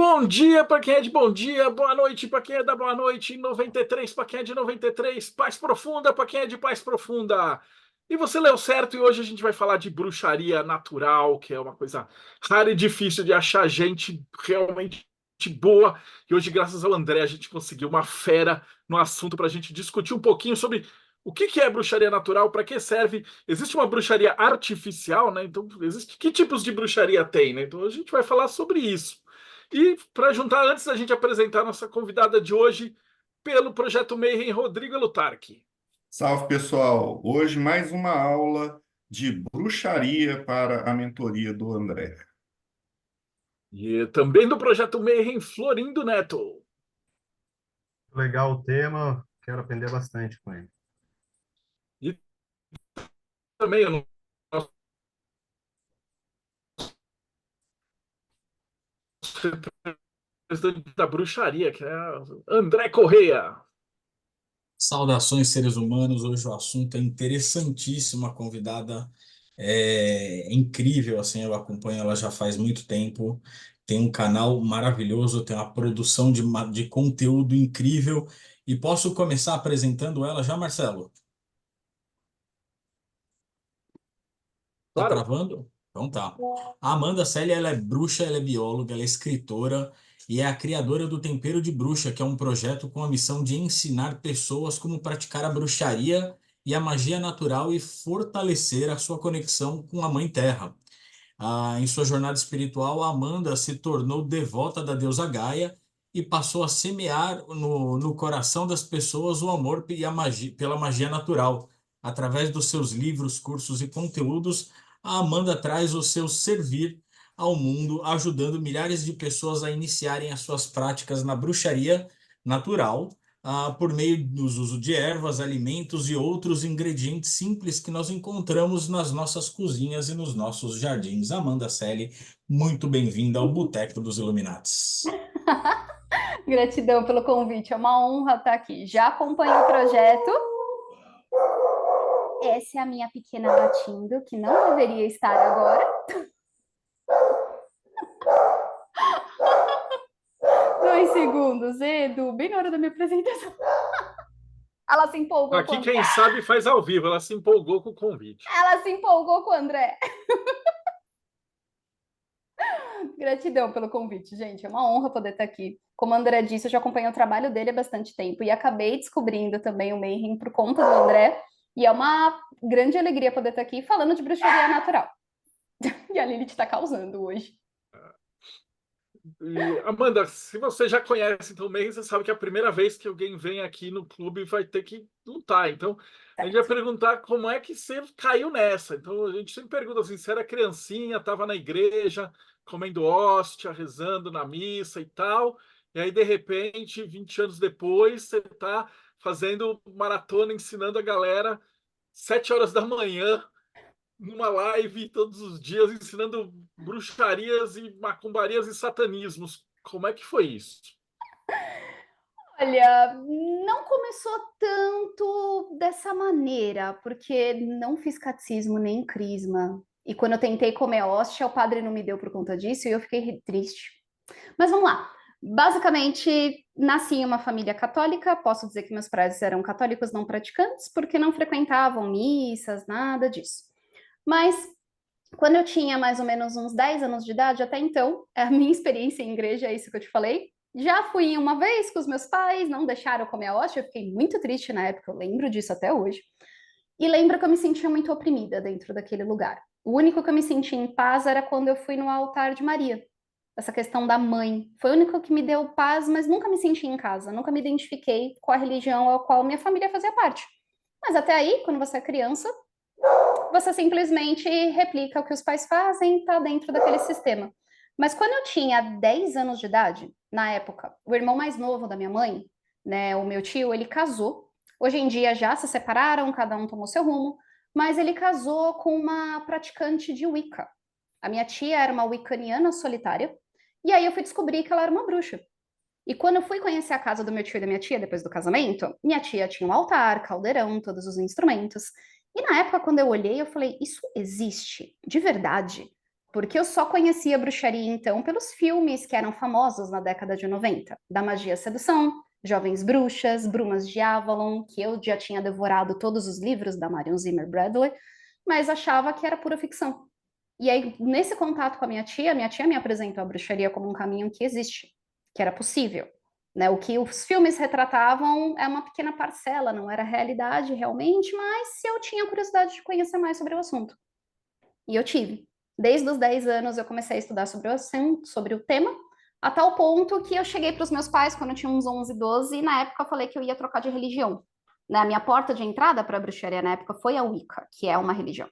Bom dia para quem é de bom dia, boa noite para quem é da boa noite, 93 para quem é de 93, paz profunda para quem é de paz profunda. E você leu certo, e hoje a gente vai falar de bruxaria natural, que é uma coisa rara e difícil de achar gente realmente boa. E hoje, graças ao André, a gente conseguiu uma fera no assunto para a gente discutir um pouquinho sobre o que é bruxaria natural, para que serve. Existe uma bruxaria artificial, né? Então, existe que tipos de bruxaria tem, né? Então, a gente vai falar sobre isso. E para juntar, antes da gente apresentar a nossa convidada de hoje, pelo Projeto Mayhem, Rodrigo Lutarque. Salve, pessoal! Hoje mais uma aula de bruxaria para a mentoria do André. E também do Projeto Mayhem, Florindo Neto. Legal o tema, quero aprender bastante com ele. E também o nosso representante da bruxaria, que é André Correia. Saudações, seres humanos. Hoje o assunto é interessantíssimo. A convidada é incrível, assim, eu acompanho ela já faz muito tempo. Tem um canal maravilhoso, tem uma produção de conteúdo incrível. E posso começar apresentando ela já, Marcelo? Tá Claro. travando? Então tá. A Amanda Célia, ela é bruxa, ela é bióloga, ela é escritora e é a criadora do Tempero de Bruxa, que é um projeto com a missão de ensinar pessoas como praticar a bruxaria e a magia natural e fortalecer a sua conexão com a Mãe Terra. Em sua jornada espiritual, a Amanda se tornou devota da deusa Gaia e passou a semear no coração das pessoas o amor e a magia, pela magia natural. Através dos seus livros, cursos e conteúdos, a Amanda traz o seu servir ao mundo, ajudando milhares de pessoas a iniciarem as suas práticas na bruxaria natural, por meio do uso de ervas, alimentos e outros ingredientes simples que nós encontramos nas nossas cozinhas e nos nossos jardins. Amanda Celli, muito bem-vinda ao Boteco dos Illuminates. Gratidão pelo convite, é uma honra estar aqui. Já acompanho o projeto. Essa é a minha pequena latindo, que não deveria estar agora. 2 segundos, Edu, bem na hora da minha apresentação. Ela se empolgou Aqui, quem sabe, faz ao vivo. Ela se empolgou com o convite. Ela se empolgou com o André. Gratidão pelo convite, gente. É uma honra poder estar aqui. Como o André disse, eu já acompanho o trabalho dele há bastante tempo e acabei descobrindo também o Mayhem por conta do André. E é uma grande alegria poder estar aqui falando de bruxaria natural. E a Lilith está causando hoje. E, Amanda, se você já conhece então o Mayhem, você sabe que a primeira vez que alguém vem aqui no clube vai ter que lutar. Então, a gente vai perguntar como é que você caiu nessa. Então, a gente sempre pergunta assim, você era criancinha, estava na igreja, comendo hóstia, rezando na missa e tal, e aí, de repente, 20 anos depois, você está fazendo maratona, ensinando a galera 7 horas da manhã, numa live todos os dias, ensinando bruxarias e macumbarias e satanismos. Como é que foi isso? Olha, não começou tanto dessa maneira, porque não fiz catecismo nem crisma. E quando eu tentei comer hóstia, o padre não me deu por conta disso e eu fiquei triste. Mas vamos lá. Basicamente, nasci em uma família católica. Posso dizer que meus pais eram católicos não praticantes, porque não frequentavam missas, nada disso. Mas quando eu tinha mais ou menos uns 10 anos de idade, até então, a minha experiência em igreja é isso que eu te falei. Já fui uma vez com os meus pais, não deixaram eu comer a hóstia, eu fiquei muito triste na época, eu lembro disso até hoje. E lembro que eu me sentia muito oprimida dentro daquele lugar. O único que eu me sentia em paz era quando eu fui no altar de Maria. Essa questão da mãe. Foi o único que me deu paz, mas nunca me senti em casa, nunca me identifiquei com a religião a qual minha família fazia parte. Mas até aí, quando você é criança, você simplesmente replica o que os pais fazem, está dentro daquele sistema. Mas quando eu tinha 10 anos de idade, na época, o irmão mais novo da minha mãe, né, o meu tio, ele casou. Hoje em dia já se separaram, cada um tomou seu rumo, mas ele casou com uma praticante de Wicca. A minha tia era uma wiccaniana solitária, e aí eu fui descobrir que ela era uma bruxa. E quando eu fui conhecer a casa do meu tio e da minha tia depois do casamento, minha tia tinha um altar, caldeirão, todos os instrumentos. E na época, quando eu olhei, eu falei: isso existe? De verdade? Porque eu só conhecia bruxaria, então, pelos filmes que eram famosos na década de 90, da Magia e Sedução, Jovens Bruxas, Brumas de Avalon, que eu já tinha devorado todos os livros da Marion Zimmer Bradley, mas achava que era pura ficção. E aí, nesse contato com a minha tia me apresentou a bruxaria como um caminho que existe, que era possível. Né? O que os filmes retratavam é uma pequena parcela, não era realidade realmente, mas eu tinha curiosidade de conhecer mais sobre o assunto. E eu tive. Desde os 10 anos eu comecei a estudar sobre o assunto, sobre o tema, a tal ponto que eu cheguei para os meus pais quando eu tinha uns 11, 12, e na época eu falei que eu ia trocar de religião. Né? A minha porta de entrada para a bruxaria na época foi a Wicca, que é uma religião.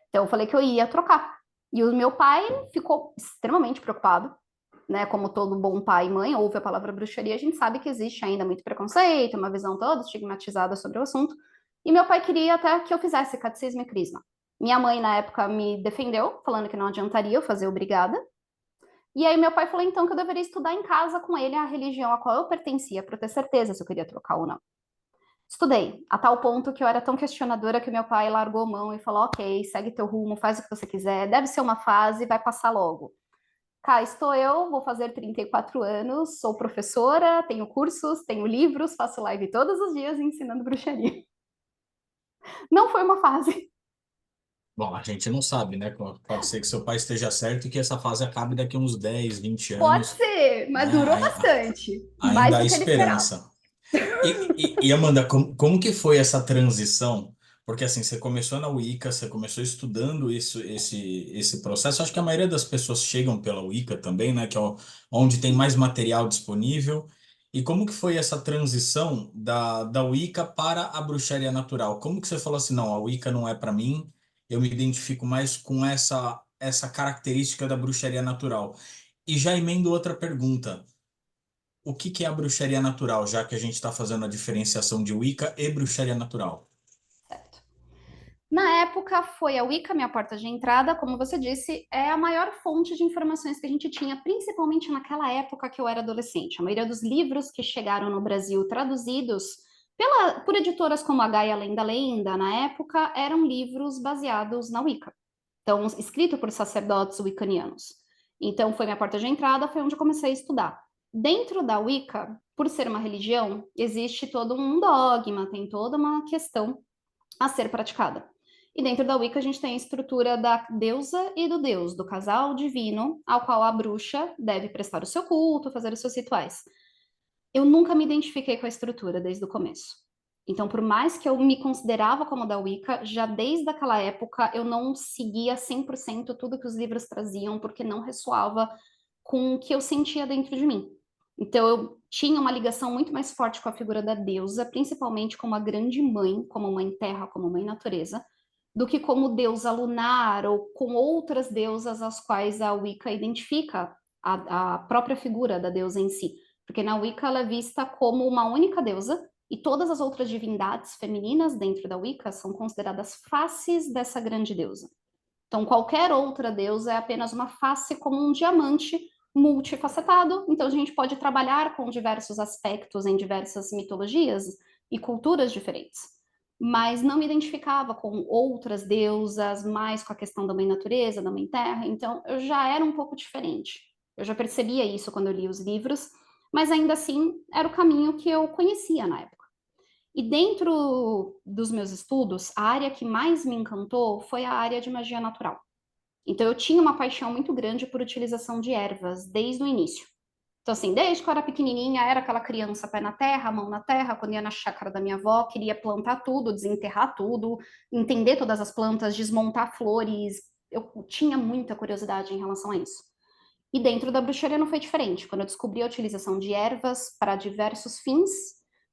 Então eu falei que eu ia trocar. E o meu pai ficou extremamente preocupado, né? Como todo bom pai e mãe, ouve a palavra bruxaria, a gente sabe que existe ainda muito preconceito, uma visão toda estigmatizada sobre o assunto. E meu pai queria até que eu fizesse catecismo e crisma. Minha mãe, na época, me defendeu, falando que não adiantaria eu fazer obrigada. E aí meu pai falou, então, que eu deveria estudar em casa com ele a religião a qual eu pertencia, para ter certeza se eu queria trocar ou não. Estudei, a tal ponto que eu era tão questionadora que meu pai largou a mão e falou, ok, segue teu rumo, faz o que você quiser, deve ser uma fase, vai passar logo. Cá estou eu, vou fazer 34 anos, sou professora, tenho cursos, tenho livros, faço live todos os dias ensinando bruxaria. Não foi uma fase. Bom, a gente não sabe, né? Pode ser que seu pai esteja certo e que essa fase acabe daqui uns 10, 20 Pode anos, ser, mas né? durou bastante. Mais Ainda há do que ele esperava. esperança. E Amanda, como que foi essa transição? Porque assim, você começou na Wicca, você começou estudando esse processo. Acho que a maioria das pessoas chegam pela Wicca também, né? Que é onde tem mais material disponível. E como que foi essa transição da Wicca para a bruxaria natural? Como que você falou assim, não, a Wicca não é para mim, eu me identifico mais com essa característica da bruxaria natural. E já emendo outra pergunta. O que que é a bruxaria natural, já que a gente está fazendo a diferenciação de Wicca e bruxaria natural? Certo. Na época, foi a Wicca minha porta de entrada, como você disse, é a maior fonte de informações que a gente tinha, principalmente naquela época que eu era adolescente. A maioria dos livros que chegaram no Brasil traduzidos por editoras como a Gaia Além da Lenda, na época, eram livros baseados na Wicca. Então, escrito por sacerdotes wiccanianos. Então, foi minha porta de entrada, foi onde eu comecei a estudar. Dentro da Wicca, por ser uma religião, existe todo um dogma, tem toda uma questão a ser praticada. E dentro da Wicca a gente tem a estrutura da deusa e do deus, do casal divino, ao qual a bruxa deve prestar o seu culto, fazer os seus rituais. Eu nunca me identifiquei com a estrutura desde o começo. Então, por mais que eu me considerava como da Wicca, já desde aquela época eu não seguia 100% tudo que os livros traziam, porque não ressoava com o que eu sentia dentro de mim. Então, eu tinha uma ligação muito mais forte com a figura da deusa, principalmente como a grande mãe, como mãe terra, como mãe natureza, do que como deusa lunar ou com outras deusas às quais a Wicca identifica a própria figura da deusa em si. Porque na Wicca ela é vista como uma única deusa e todas as outras divindades femininas dentro da Wicca são consideradas faces dessa grande deusa. Então, qualquer outra deusa é apenas uma face como um diamante multifacetado. Então, a gente pode trabalhar com diversos aspectos em diversas mitologias e culturas diferentes. Mas não me identificava com outras deusas, mais com a questão da mãe natureza, da mãe terra. Então, eu já era um pouco diferente. Eu já percebia isso quando eu li os livros, mas ainda assim era o caminho que eu conhecia na época. E dentro dos meus estudos, a área que mais me encantou foi a área de magia natural. Então eu tinha uma paixão muito grande por utilização de ervas desde o início. Então assim, desde que eu era pequenininha, era aquela criança pé na terra, mão na terra, quando ia na chácara da minha avó, queria plantar tudo, desenterrar tudo, entender todas as plantas, desmontar flores. Eu tinha muita curiosidade em relação a isso. E dentro da bruxaria não foi diferente. Quando eu descobri a utilização de ervas para diversos fins,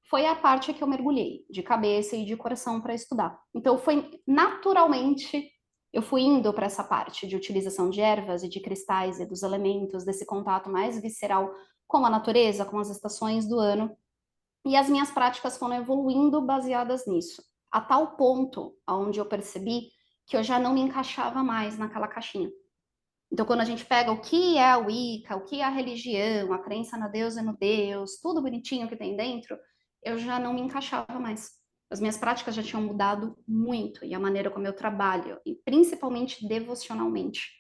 foi a parte que eu mergulhei de cabeça e de coração para estudar. Então foi naturalmente eu fui indo para essa parte de utilização de ervas e de cristais e dos elementos, desse contato mais visceral com a natureza, com as estações do ano. E as minhas práticas foram evoluindo baseadas nisso, a tal ponto onde eu percebi que eu já não me encaixava mais naquela caixinha. Então, quando a gente pega o que é a Wicca, o que é a religião, a crença na deusa e no Deus, tudo bonitinho que tem dentro, eu já não me encaixava mais. As minhas práticas já tinham mudado muito, e a maneira como eu trabalho, e principalmente devocionalmente.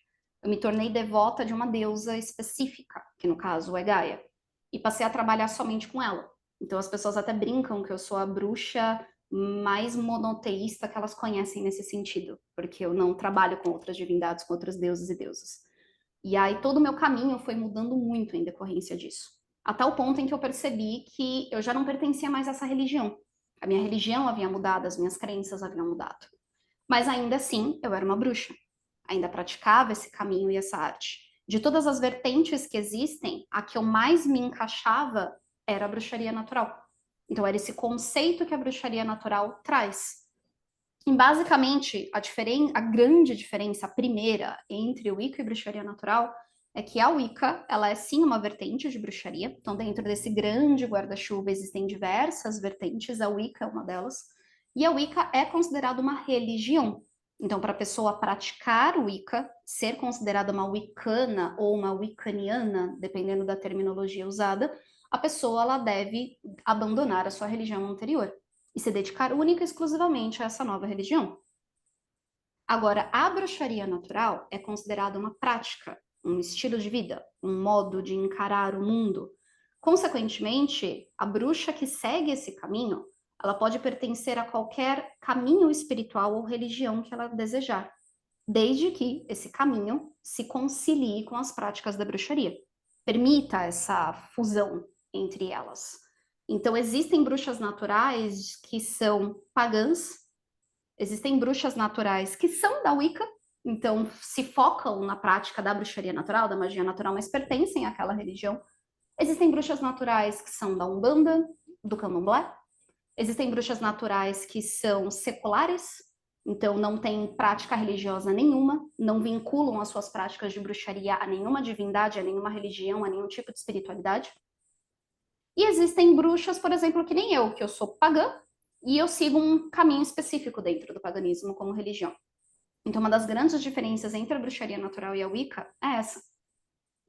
Eu me tornei devota de uma deusa específica, que no caso é Gaia, e passei a trabalhar somente com ela. Então as pessoas até brincam que eu sou a bruxa mais monoteísta que elas conhecem nesse sentido, porque eu não trabalho com outras divindades, com outros deuses e deusas. E aí todo o meu caminho foi mudando muito em decorrência disso. A tal ponto em que eu percebi que eu já não pertencia mais a essa religião. A minha religião havia mudado, as minhas crenças haviam mudado. Mas ainda assim, eu era uma bruxa. Ainda praticava esse caminho e essa arte. De todas as vertentes que existem, a que eu mais me encaixava era a bruxaria natural. Então era esse conceito que a bruxaria natural traz. E basicamente, a grande diferença, a primeira, entre Wicca e bruxaria natural, é que a Wicca, ela é sim uma vertente de bruxaria. Então, dentro desse grande guarda-chuva existem diversas vertentes, a Wicca é uma delas. E a Wicca é considerada uma religião. Então, para a pessoa praticar o Wicca, ser considerada uma Wiccana ou uma Wiccaniana, dependendo da terminologia usada, a pessoa ela deve abandonar a sua religião anterior e se dedicar única e exclusivamente a essa nova religião. Agora, a bruxaria natural é considerada uma prática, um estilo de vida, um modo de encarar o mundo. Consequentemente, a bruxa que segue esse caminho, ela pode pertencer a qualquer caminho espiritual ou religião que ela desejar, desde que esse caminho se concilie com as práticas da bruxaria. Permita essa fusão entre elas. Então, existem bruxas naturais que são pagãs, existem bruxas naturais que são da Wicca, então se focam na prática da bruxaria natural, da magia natural, mas pertencem àquela religião. Existem bruxas naturais que são da Umbanda, do Candomblé. Existem bruxas naturais que são seculares, então não têm prática religiosa nenhuma, não vinculam as suas práticas de bruxaria a nenhuma divindade, a nenhuma religião, a nenhum tipo de espiritualidade. E existem bruxas, por exemplo, que nem eu, que eu sou pagã, e eu sigo um caminho específico dentro do paganismo como religião. Então, uma das grandes diferenças entre a bruxaria natural e a Wicca é essa.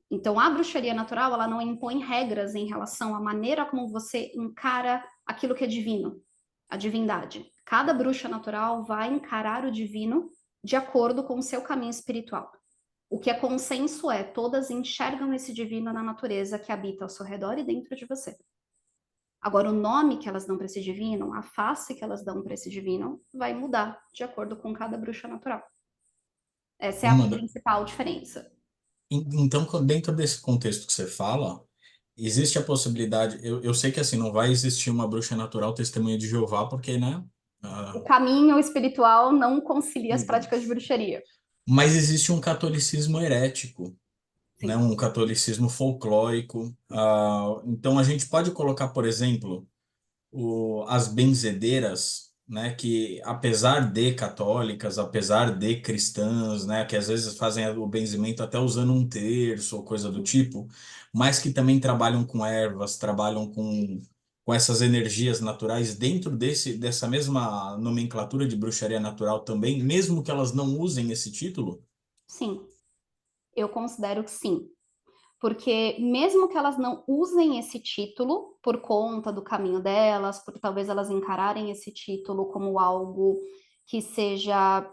Então, a bruxaria natural, ela não impõe regras em relação à maneira como você encara aquilo que é divino, a divindade. Cada bruxa natural vai encarar o divino de acordo com o seu caminho espiritual. O que é consenso é, todas enxergam esse divino na natureza que habita ao seu redor e dentro de você. Agora, o nome que elas dão para esse divino, a face que elas dão para esse divino, vai mudar de acordo com cada bruxa natural. Essa é a Amanda, principal diferença. então, dentro desse contexto que você fala, existe a possibilidade, eu sei que assim, não vai existir uma bruxa natural testemunha de Jeová, porque, né? O caminho espiritual não concilia as práticas de bruxaria. Mas existe um catolicismo herético, né? Sim. Um catolicismo folclórico. Então a gente pode colocar, por exemplo, as benzedeiras, né? Que apesar de católicas, apesar de cristãs, né? Que às vezes fazem o benzimento até usando um terço ou coisa do tipo, mas que também trabalham com ervas, trabalham com essas energias naturais dentro dessa mesma nomenclatura de bruxaria natural também, mesmo que elas não usem esse título. Sim, eu considero que sim. Porque mesmo que elas não usem esse título por conta do caminho delas, por talvez elas encararem esse título como algo que seja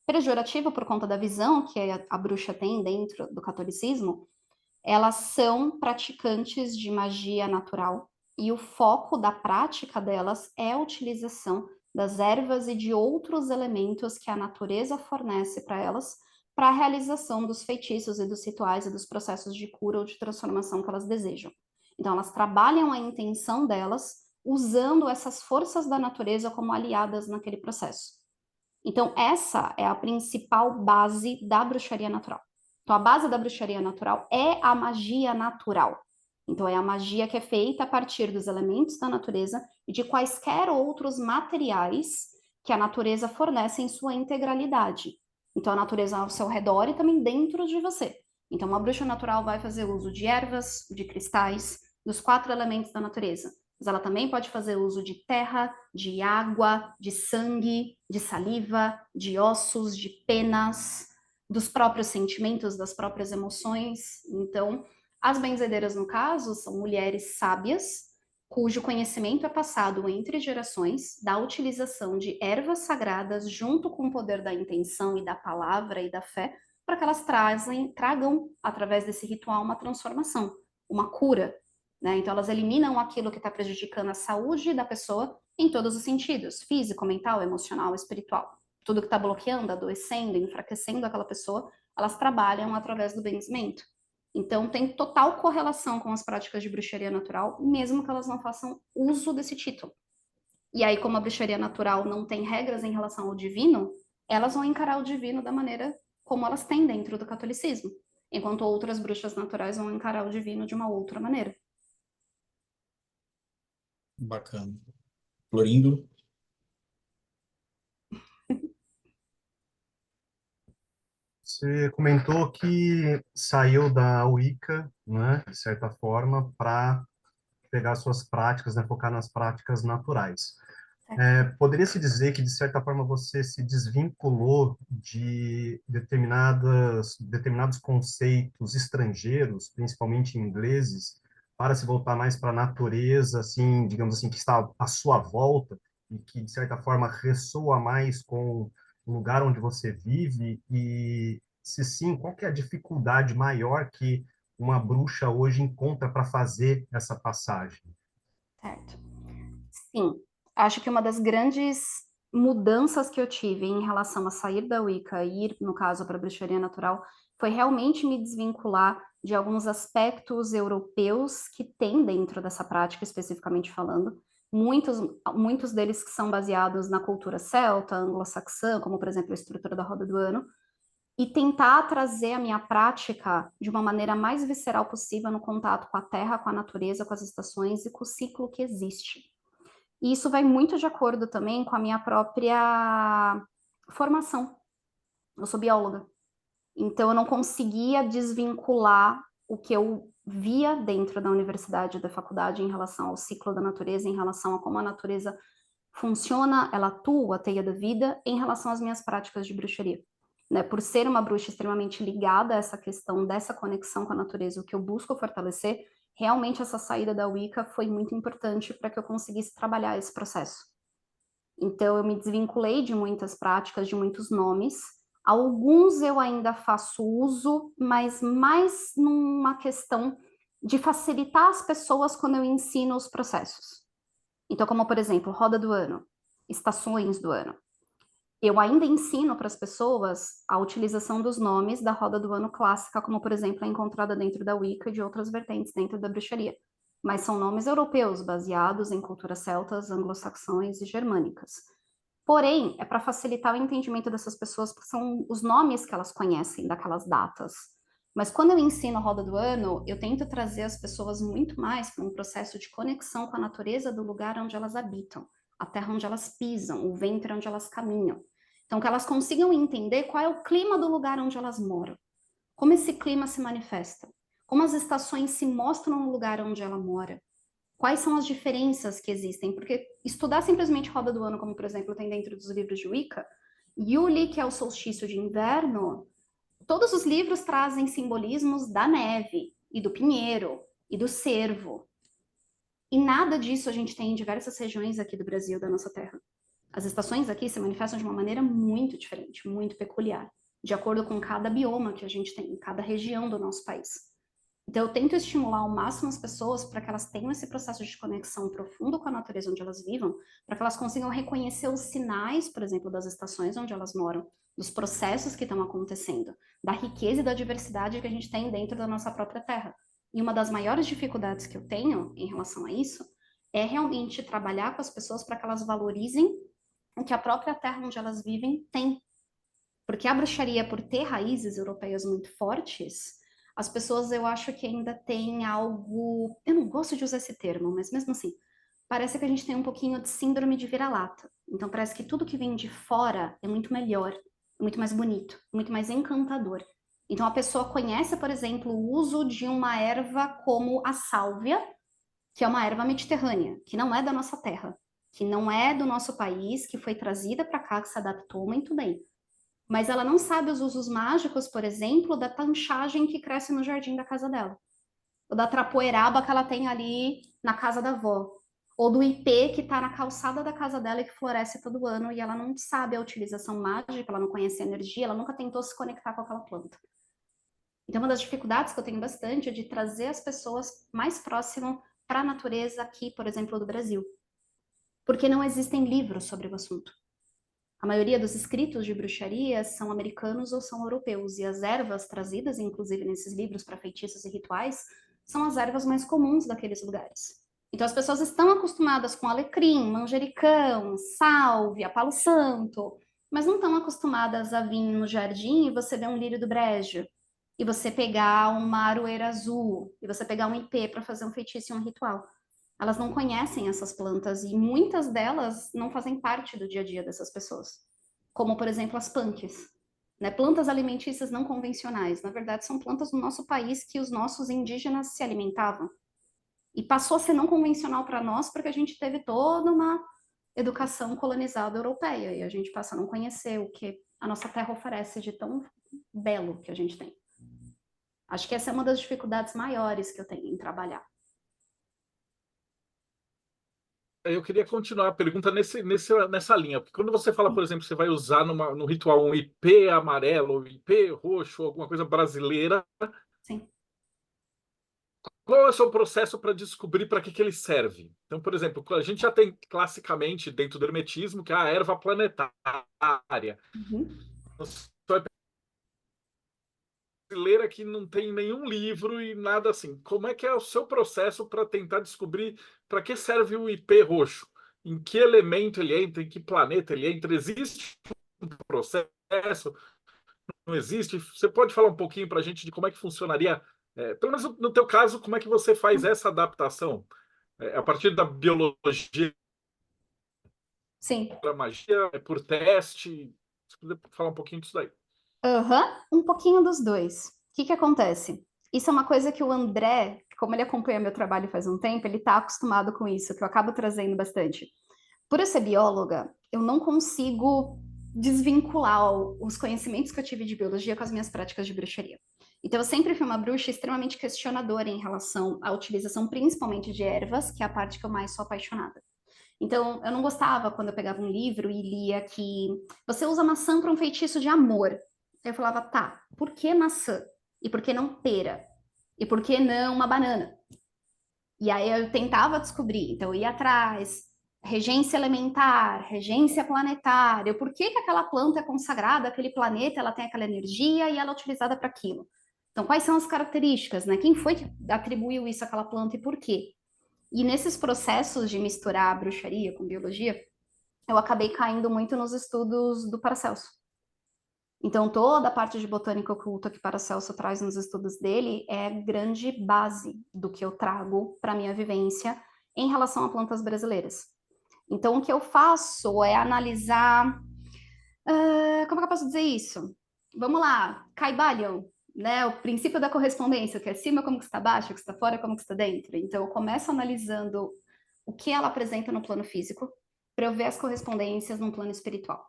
pejorativo por conta da visão que a bruxa tem dentro do catolicismo, elas são praticantes de magia natural e o foco da prática delas é a utilização das ervas e de outros elementos que a natureza fornece para elas para a realização dos feitiços e dos rituais e dos processos de cura ou de transformação que elas desejam. Então, elas trabalham a intenção delas usando essas forças da natureza como aliadas naquele processo. Então, essa é a principal base da bruxaria natural. Então, a base da bruxaria natural é a magia natural. Então, é a magia que é feita a partir dos elementos da natureza e de quaisquer outros materiais que a natureza fornece em sua integralidade. Então, a natureza ao seu redor e também dentro de você. Então, uma bruxa natural vai fazer uso de ervas, de cristais, dos 4 elementos da natureza. Mas ela também pode fazer uso de terra, de água, de sangue, de saliva, de ossos, de penas, dos próprios sentimentos, das próprias emoções. Então, as benzedeiras, no caso, são mulheres sábias, cujo conhecimento é passado entre gerações da utilização de ervas sagradas junto com o poder da intenção e da palavra e da fé para que elas tragam, através desse ritual, uma transformação, uma cura, né? Então, elas eliminam aquilo que está prejudicando a saúde da pessoa em todos os sentidos, físico, mental, emocional, espiritual. Tudo que está bloqueando, adoecendo, enfraquecendo aquela pessoa, elas trabalham através do benzimento. Então, tem total correlação com as práticas de bruxaria natural, mesmo que elas não façam uso desse título. E aí, como a bruxaria natural não tem regras em relação ao divino, elas vão encarar o divino da maneira como elas têm dentro do catolicismo, enquanto outras bruxas naturais vão encarar o divino de uma outra maneira. Bacana. Florindo? Você comentou que saiu da Wicca, né, de certa forma, para pegar suas práticas, né, focar nas práticas naturais. Poderia-se dizer que, de certa forma, você se desvinculou de determinados conceitos estrangeiros, principalmente ingleses, para se voltar mais para a natureza, assim, digamos assim, que está à sua volta e que, de certa forma, ressoa mais com o lugar onde você vive? E, se sim, qual que é a dificuldade maior que uma bruxa hoje encontra para fazer essa passagem? Certo. Sim, acho que uma das grandes mudanças que eu tive em relação a sair da Wicca e ir, no caso, para a bruxaria natural, foi realmente me desvincular de alguns aspectos europeus que tem dentro dessa prática, especificamente falando. Muitos deles que são baseados na cultura celta, anglo-saxã, como, por exemplo, a estrutura da roda do ano, e tentar trazer a minha prática de uma maneira mais visceral possível no contato com a terra, com a natureza, com as estações e com o ciclo que existe. E isso vai muito de acordo também com a minha própria formação. Eu sou bióloga, então eu não conseguia desvincular o que eu via dentro da universidade e da faculdade em relação ao ciclo da natureza, em relação a como a natureza funciona, ela atua, a teia da vida, em relação às minhas práticas de bruxaria. Né? Por ser uma bruxa extremamente ligada a essa questão dessa conexão com a natureza, o que eu busco fortalecer, realmente essa saída da Wicca foi muito importante para que eu conseguisse trabalhar esse processo. Então, eu me desvinculei de muitas práticas, de muitos nomes. Alguns eu ainda faço uso, mas mais numa questão de facilitar as pessoas quando eu ensino os processos. Então, como, por exemplo, roda do ano, estações do ano. Eu ainda ensino para as pessoas a utilização dos nomes da roda do ano clássica, como, por exemplo, é encontrada dentro da Wicca e de outras vertentes dentro da bruxaria. Mas são nomes europeus, baseados em culturas celtas, anglo-saxões e germânicas. Porém, é para facilitar o entendimento dessas pessoas, porque são os nomes que elas conhecem daquelas datas. Mas quando eu ensino a roda do ano, eu tento trazer as pessoas muito mais para um processo de conexão com a natureza do lugar onde elas habitam, a terra onde elas pisam, o ventre onde elas caminham. Então, que elas consigam entender qual é o clima do lugar onde elas moram, como esse clima se manifesta, como as estações se mostram no lugar onde ela mora, quais são as diferenças que existem, porque estudar simplesmente roda do ano, como, por exemplo, tem dentro dos livros de Wicca, Yuli, que é o solstício de inverno, todos os livros trazem simbolismos da neve, e do pinheiro, e do cervo. E nada disso a gente tem em diversas regiões aqui do Brasil, da nossa terra. As estações aqui se manifestam de uma maneira muito diferente, muito peculiar, de acordo com cada bioma que a gente tem, em cada região do nosso país. Então, eu tento estimular ao máximo as pessoas para que elas tenham esse processo de conexão profundo com a natureza onde elas vivam, para que elas consigam reconhecer os sinais, por exemplo, das estações onde elas moram, dos processos que estão acontecendo, da riqueza e da diversidade que a gente tem dentro da nossa própria terra. E uma das maiores dificuldades que eu tenho em relação a isso é realmente trabalhar com as pessoas para que elas valorizem o que a própria terra onde elas vivem tem. Porque a bruxaria, por ter raízes europeias muito fortes, as pessoas, eu acho que ainda tem algo... Eu não gosto de usar esse termo, mas mesmo assim, parece que a gente tem um pouquinho de síndrome de vira-lata. Então, parece que tudo que vem de fora é muito melhor, é muito mais bonito, é muito mais encantador. Então, a pessoa conhece, por exemplo, o uso de uma erva como a sálvia, que é uma erva mediterrânea, que não é da nossa terra, que não é do nosso país, que foi trazida para cá, que se adaptou muito bem. Mas ela não sabe os usos mágicos, por exemplo, da tanchagem que cresce no jardim da casa dela, ou da trapoeraba que ela tem ali na casa da avó, Ou do ipê que está na calçada da casa dela e que floresce todo ano e ela não sabe a utilização mágica, ela não conhece a energia, ela nunca tentou se conectar com aquela planta. Então, uma das dificuldades que eu tenho bastante é de trazer as pessoas mais próximo para a natureza aqui, por exemplo, do Brasil. Porque não existem livros sobre o assunto. A maioria dos escritos de bruxaria são americanos ou são europeus, e as ervas trazidas, inclusive nesses livros para feitiços e rituais, são as ervas mais comuns daqueles lugares. Então as pessoas estão acostumadas com alecrim, manjericão, sálvia, palo santo, mas não estão acostumadas a vir no jardim e você ver um lírio do brejo, e você pegar uma aroeira azul, e você pegar um ipê para fazer um feitiço e um ritual. Elas não conhecem essas plantas e muitas delas não fazem parte do dia a dia dessas pessoas. Como, por exemplo, as punks, né? Plantas alimentícias não convencionais. Na verdade, são plantas do nosso país que os nossos indígenas se alimentavam. E passou a ser não convencional para nós porque a gente teve toda uma educação colonizada europeia e a gente passa a não conhecer o que a nossa terra oferece de tão belo que a gente tem. Acho que essa é uma das dificuldades maiores que eu tenho em trabalhar. Eu queria continuar a pergunta nessa linha, porque quando você fala, por exemplo, você vai usar no ritual um ipê amarelo, um ipê roxo, alguma coisa brasileira, Sim. qual é o seu processo para descobrir para que ele serve? Então, por exemplo, a gente já tem classicamente dentro do hermetismo que é a erva planetária. Só brasileira que não tem nenhum livro e nada assim. Como é que é o seu processo para tentar descobrir para que serve o ipê roxo? Em que elemento ele entra? Em que planeta ele entra? Existe um processo? Não existe? Você pode falar um pouquinho para a gente de como é que funcionaria, pelo menos no teu caso, como é que você faz essa adaptação? A partir da biologia, Sim. da magia, por teste? Se puder falar um pouquinho disso daí. Um pouquinho dos dois. O que acontece? Isso é uma coisa que o André, como ele acompanha meu trabalho faz um tempo, ele está acostumado com isso, que eu acabo trazendo bastante. Por eu ser bióloga, eu não consigo desvincular os conhecimentos que eu tive de biologia com as minhas práticas de bruxaria. Então, eu sempre fui uma bruxa extremamente questionadora em relação à utilização principalmente de ervas, que é a parte que eu mais sou apaixonada. Então, eu não gostava quando eu pegava um livro e lia que você usa maçã para um feitiço de amor. Eu falava, tá, por que maçã? E por que não pera? E por que não uma banana? E aí eu tentava descobrir, então eu ia atrás, regência elementar, regência planetária, por que aquela planta é consagrada, aquele planeta, ela tem aquela energia e ela é utilizada para aquilo. Então, quais são as características, né? Quem foi que atribuiu isso àquela planta e por quê? E nesses processos de misturar a bruxaria com biologia, eu acabei caindo muito nos estudos do Paracelso. Então, toda a parte de botânica oculta que Paracelso traz nos estudos dele é grande base do que eu trago para minha vivência em relação a plantas brasileiras. Então, o que eu faço é analisar... como é que eu posso dizer isso? Vamos lá, Caibalion, né? O princípio da correspondência, o que é acima, como que está abaixo, o que está fora, como que está dentro. Então, eu começo analisando o que ela apresenta no plano físico para eu ver as correspondências no plano espiritual.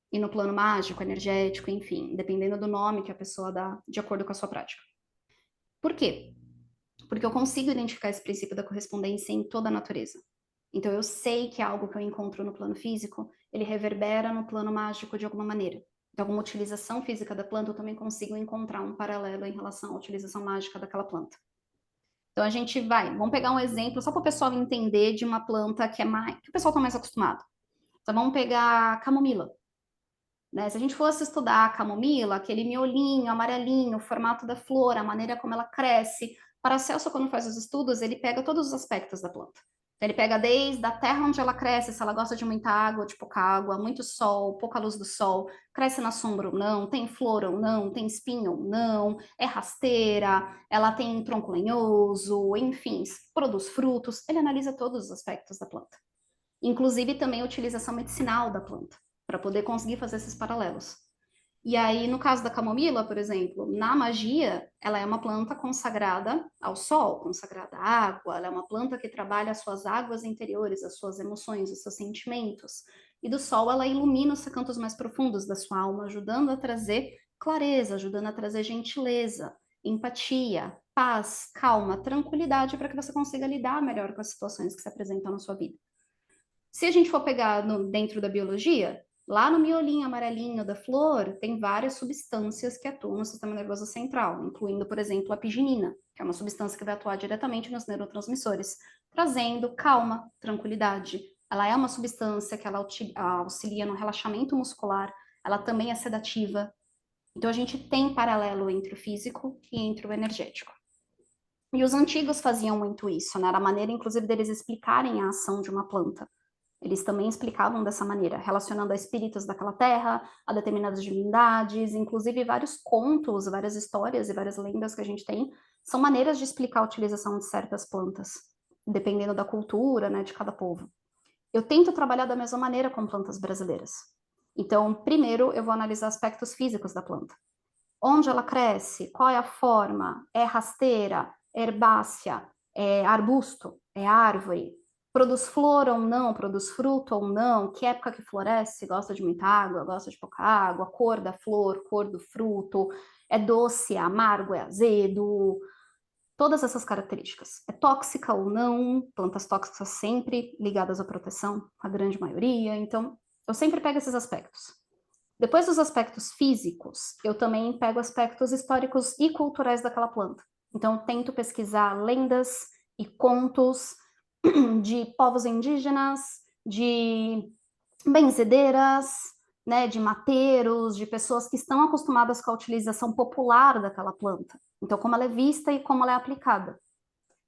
E no plano mágico, energético, enfim, dependendo do nome que a pessoa dá, de acordo com a sua prática. Por quê? Porque eu consigo identificar esse princípio da correspondência em toda a natureza. Então eu sei que algo que eu encontro no plano físico, ele reverbera no plano mágico de alguma maneira. Então, alguma utilização física da planta, eu também consigo encontrar um paralelo em relação à utilização mágica daquela planta. Então a gente vamos pegar um exemplo, só para o pessoal entender de uma planta que o pessoal está mais acostumado. Então vamos pegar a camomila. Né? Se a gente fosse estudar a camomila, aquele miolinho amarelinho, o formato da flor, a maneira como ela cresce, Paracelso, quando faz os estudos, ele pega todos os aspectos da planta. Então, ele pega desde a terra onde ela cresce, se ela gosta de muita água, de pouca água, muito sol, pouca luz do sol, cresce na sombra ou não, tem flor ou não, tem espinho ou não, é rasteira, ela tem tronco lenhoso, enfim, produz frutos. Ele analisa todos os aspectos da planta. Inclusive também a utilização medicinal da planta, para poder conseguir fazer esses paralelos. E aí, no caso da camomila, por exemplo, na magia, ela é uma planta consagrada ao sol, consagrada à água, ela é uma planta que trabalha as suas águas interiores, as suas emoções, os seus sentimentos. E do sol, ela ilumina os recantos mais profundos da sua alma, ajudando a trazer clareza, ajudando a trazer gentileza, empatia, paz, calma, tranquilidade para que você consiga lidar melhor com as situações que se apresentam na sua vida. Se a gente for pegar dentro da biologia, lá no miolinho amarelinho da flor, tem várias substâncias que atuam no sistema nervoso central, incluindo, por exemplo, a piginina, que é uma substância que vai atuar diretamente nos neurotransmissores, trazendo calma, tranquilidade. Ela é uma substância que ela auxilia no relaxamento muscular, ela também é sedativa. Então, a gente tem paralelo entre o físico e entre o energético. E os antigos faziam muito isso, né? Era a maneira, inclusive, deles explicarem a ação de uma planta. Eles também explicavam dessa maneira, relacionando a espíritos daquela terra, a determinadas divindades, inclusive vários contos, várias histórias e várias lendas que a gente tem, são maneiras de explicar a utilização de certas plantas, dependendo da cultura, né, de cada povo. Eu tento trabalhar da mesma maneira com plantas brasileiras. Então, primeiro eu vou analisar aspectos físicos da planta. Onde ela cresce, qual é a forma, é rasteira, é herbácea, é arbusto, é árvore, produz flor ou não, produz fruto ou não, que época que floresce, gosta de muita água, gosta de pouca água, cor da flor, cor do fruto, é doce, é amargo, é azedo, todas essas características. É tóxica ou não, plantas tóxicas sempre ligadas à proteção, a grande maioria, então eu sempre pego esses aspectos. Depois dos aspectos físicos, eu também pego aspectos históricos e culturais daquela planta. Então, eu tento pesquisar lendas e contos de povos indígenas, de benzedeiras, né, de mateiros, de pessoas que estão acostumadas com a utilização popular daquela planta. Então, como ela é vista e como ela é aplicada.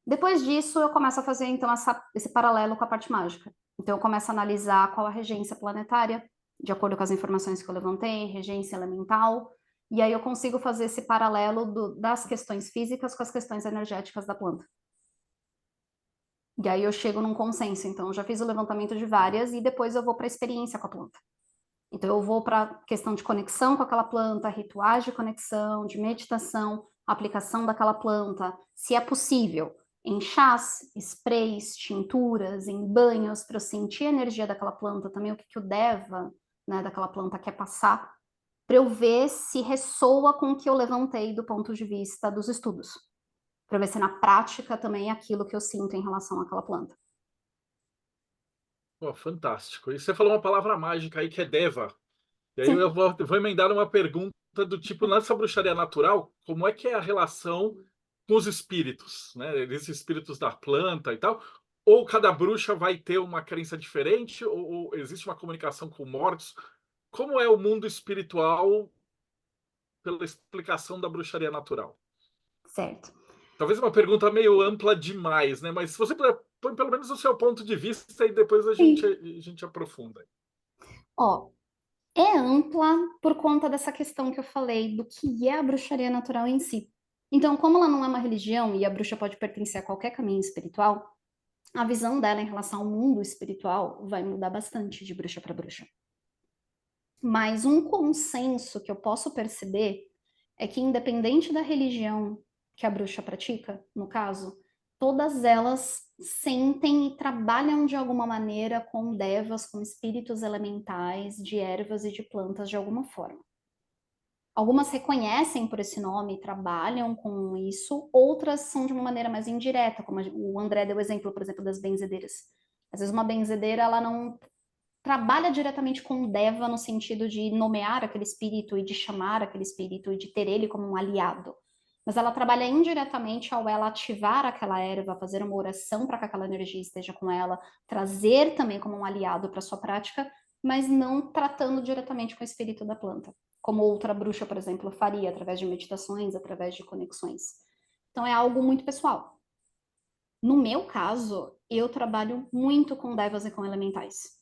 Depois disso, eu começo a fazer, então, esse paralelo com a parte mágica. Então, eu começo a analisar qual a regência planetária, de acordo com as informações que eu levantei, regência elemental, e aí eu consigo fazer esse paralelo das questões físicas com as questões energéticas da planta. E aí eu chego num consenso. Então, eu já fiz o levantamento de várias e depois eu vou para a experiência com a planta. Então, eu vou para a questão de conexão com aquela planta, rituais de conexão, de meditação, aplicação daquela planta, se é possível, em chás, sprays, tinturas, em banhos, para eu sentir a energia daquela planta, também o que o Deva, né, daquela planta quer passar, para eu ver se ressoa com o que eu levantei do ponto de vista dos estudos. Para ver se na prática também é aquilo que eu sinto em relação àquela planta. Pô, fantástico. E você falou uma palavra mágica aí que é Deva. E aí Sim. eu vou emendar uma pergunta do tipo, nessa bruxaria natural, como é que é a relação com os espíritos, né? Esses espíritos da planta e tal? Ou cada bruxa vai ter uma crença diferente, ou existe uma comunicação com mortos? Como é o mundo espiritual pela explicação da bruxaria natural? Certo. Talvez uma pergunta meio ampla demais, né? Mas se você puder, põe pelo menos o seu ponto de vista e depois a gente aprofunda. Ó, é ampla por conta dessa questão que eu falei do que é a bruxaria natural em si. Então, como ela não é uma religião e a bruxa pode pertencer a qualquer caminho espiritual, a visão dela em relação ao mundo espiritual vai mudar bastante de bruxa para bruxa. Mas um consenso que eu posso perceber é que, independente da religião que a bruxa pratica, no caso, todas elas sentem e trabalham de alguma maneira com devas, com espíritos elementais, de ervas e de plantas de alguma forma. Algumas reconhecem por esse nome e trabalham com isso, outras são de uma maneira mais indireta, como o André deu o exemplo, por exemplo, das benzedeiras. Às vezes uma benzedeira, ela não trabalha diretamente com o Deva no sentido de nomear aquele espírito e de chamar aquele espírito e de ter ele como um aliado. Mas ela trabalha indiretamente ao ela ativar aquela erva, fazer uma oração para que aquela energia esteja com ela, trazer também como um aliado para sua prática, mas não tratando diretamente com o espírito da planta, como outra bruxa, por exemplo, faria através de meditações, através de conexões. Então é algo muito pessoal. No meu caso, eu trabalho muito com devas e com elementais.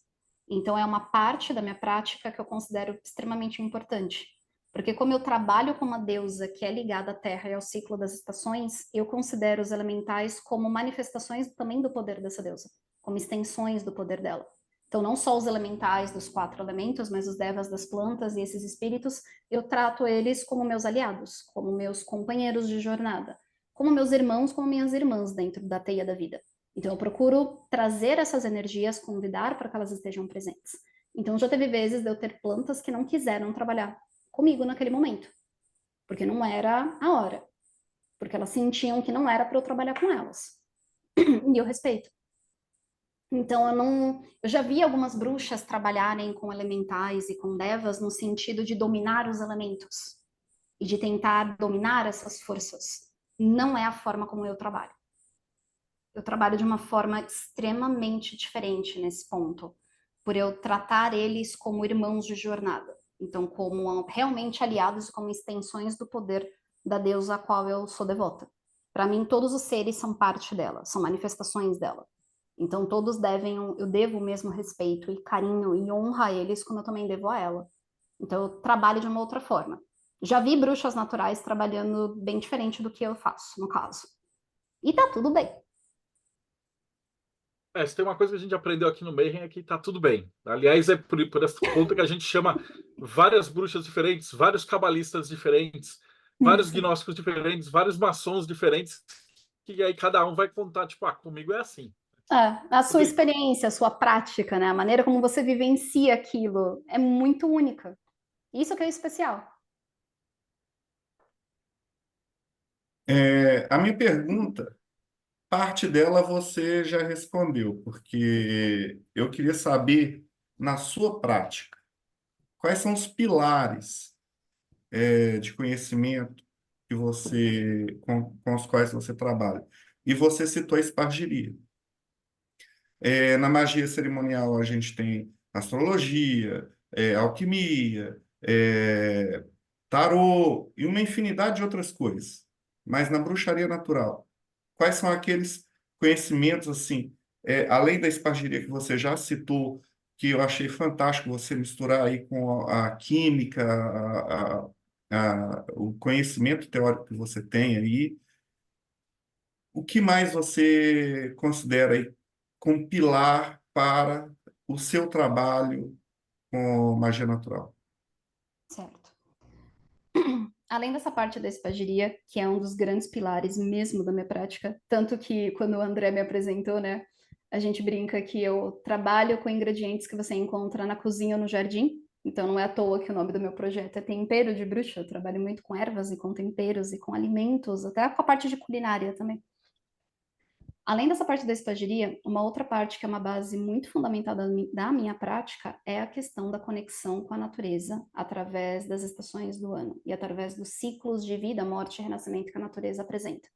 Então, é uma parte da minha prática que eu considero extremamente importante. Porque como eu trabalho com uma deusa que é ligada à Terra e ao ciclo das estações, eu considero os elementais como manifestações também do poder dessa deusa, como extensões do poder dela. Então, não só os elementais dos 4 elementos, mas os devas das plantas e esses espíritos, eu trato eles como meus aliados, como meus companheiros de jornada, como meus irmãos, como minhas irmãs dentro da teia da vida. Então, eu procuro trazer essas energias, convidar para que elas estejam presentes. Então, já teve vezes de eu ter plantas que não quiseram trabalhar comigo naquele momento, porque não era a hora. porque elas sentiam que não era para eu trabalhar com elas. E eu respeito. Então, eu já vi algumas bruxas trabalharem com elementais e com devas no sentido de dominar os elementos e de tentar dominar essas forças. Não é a forma como eu trabalho. Eu trabalho de uma forma extremamente diferente nesse ponto, por eu tratar eles como irmãos de jornada. Então, como realmente aliados e como extensões do poder da deusa a qual eu sou devota. Para mim, todos os seres são parte dela, são manifestações dela. Então, todos eu devo o mesmo respeito e carinho e honra a eles como eu também devo a ela. Então, eu trabalho de uma outra forma. Já vi bruxas naturais trabalhando bem diferente do que eu faço, no caso. E tá tudo bem. Se tem uma coisa que a gente aprendeu aqui no Mayhem é que tá tudo bem. Aliás, é por essa conta que a gente chama várias bruxas diferentes, vários cabalistas diferentes, vários gnósticos diferentes, vários maçons diferentes, e aí cada um vai contar, tipo, comigo é assim. A sua experiência, a sua prática, né? A maneira como você vivencia aquilo é muito única. Isso que é especial. A minha pergunta, parte dela você já respondeu, porque eu queria saber, na sua prática, quais são os pilares de conhecimento com os quais você trabalha. E você citou a espargiria. Na magia cerimonial, a gente tem astrologia, alquimia, tarô e uma infinidade de outras coisas. Mas na bruxaria natural, quais são aqueles conhecimentos, assim, além da espargiria que você já citou, que eu achei fantástico você misturar aí com a química, o conhecimento teórico que você tem aí, o que mais você considera aí como pilar para o seu trabalho com magia natural? Certo. Além dessa parte da espagiria, que é um dos grandes pilares mesmo da minha prática, tanto que quando o André me apresentou, né, a gente brinca que eu trabalho com ingredientes que você encontra na cozinha ou no jardim, então não é à toa que o nome do meu projeto é Tempero de Bruxa, eu trabalho muito com ervas e com temperos e com alimentos, até com a parte de culinária também. Além dessa parte da espagiria, uma outra parte que é uma base muito fundamental da minha prática é a questão da conexão com a natureza através das estações do ano e através dos ciclos de vida, morte e renascimento que a natureza apresenta.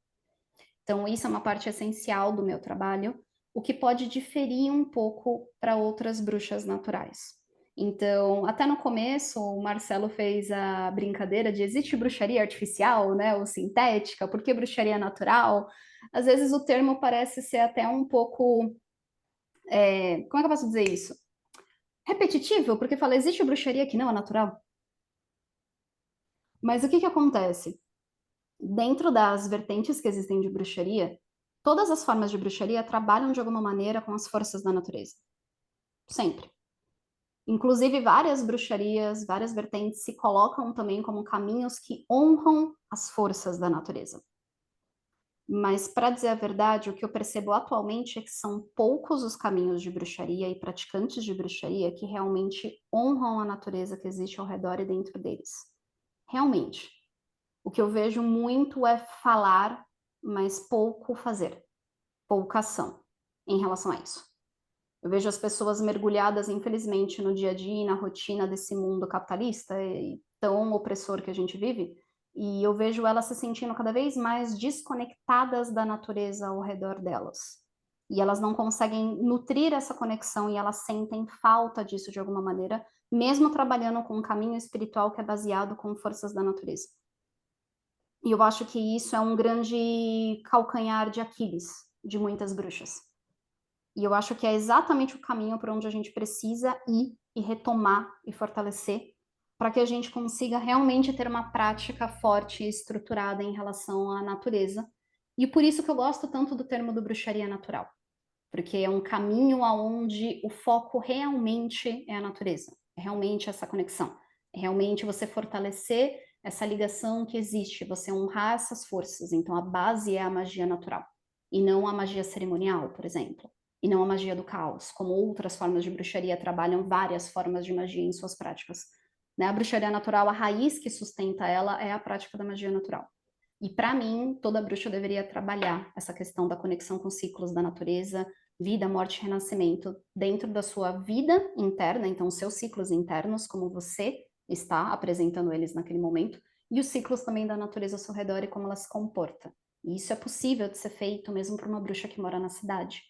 Então, isso é uma parte essencial do meu trabalho, o que pode diferir um pouco para outras bruxas naturais. Então, até no começo, o Marcelo fez a brincadeira de existe bruxaria artificial, né, ou sintética, por que bruxaria natural? Às vezes o termo parece ser até um pouco, como é que eu posso dizer isso? Repetitivo, porque fala, existe bruxaria que não é natural? Mas o que que acontece? Dentro das vertentes que existem de bruxaria, todas as formas de bruxaria trabalham de alguma maneira com as forças da natureza. Sempre. Inclusive, várias bruxarias, várias vertentes se colocam também como caminhos que honram as forças da natureza. Mas, para dizer a verdade, o que eu percebo atualmente é que são poucos os caminhos de bruxaria e praticantes de bruxaria que realmente honram a natureza que existe ao redor e dentro deles. Realmente. O que eu vejo muito é falar, mas pouco fazer. Pouca ação em relação a isso. Eu vejo as pessoas mergulhadas, infelizmente, no dia a dia e na rotina desse mundo capitalista e tão opressor que a gente vive, e eu vejo elas se sentindo cada vez mais desconectadas da natureza ao redor delas. E elas não conseguem nutrir essa conexão e elas sentem falta disso de alguma maneira, mesmo trabalhando com um caminho espiritual que é baseado com forças da natureza. E eu acho que isso é um grande calcanhar de Aquiles de muitas bruxas. E eu acho que é exatamente o caminho para onde a gente precisa ir e retomar e fortalecer, para que a gente consiga realmente ter uma prática forte e estruturada em relação à natureza. E por isso que eu gosto tanto do termo do bruxaria natural, porque é um caminho aonde o foco realmente é a natureza, é realmente essa conexão, é realmente você fortalecer essa ligação que existe, você honrar essas forças. Então a base é a magia natural, e não a magia cerimonial, por exemplo. E não a magia do caos, como outras formas de bruxaria trabalham várias formas de magia em suas práticas. Né? A bruxaria natural, a raiz que sustenta ela é a prática da magia natural. E para mim, toda bruxa deveria trabalhar essa questão da conexão com ciclos da natureza, vida, morte e renascimento, dentro da sua vida interna, então os seus ciclos internos, como você está apresentando eles naquele momento, e os ciclos também da natureza ao seu redor e como ela se comporta. E isso é possível de ser feito mesmo para uma bruxa que mora na cidade,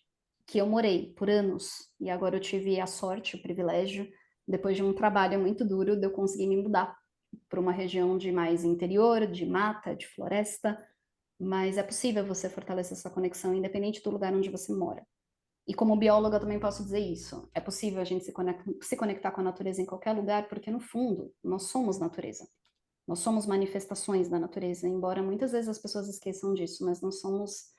que eu morei por anos, e agora eu tive a sorte, o privilégio, depois de um trabalho muito duro, de eu conseguir me mudar para uma região de mais interior, de mata, de floresta, mas é possível você fortalecer essa conexão independente do lugar onde você mora. E como bióloga eu também posso dizer isso, é possível a gente se conectar com a natureza em qualquer lugar, porque no fundo, nós somos natureza. Nós somos manifestações da natureza, embora muitas vezes as pessoas esqueçam disso, mas nós somos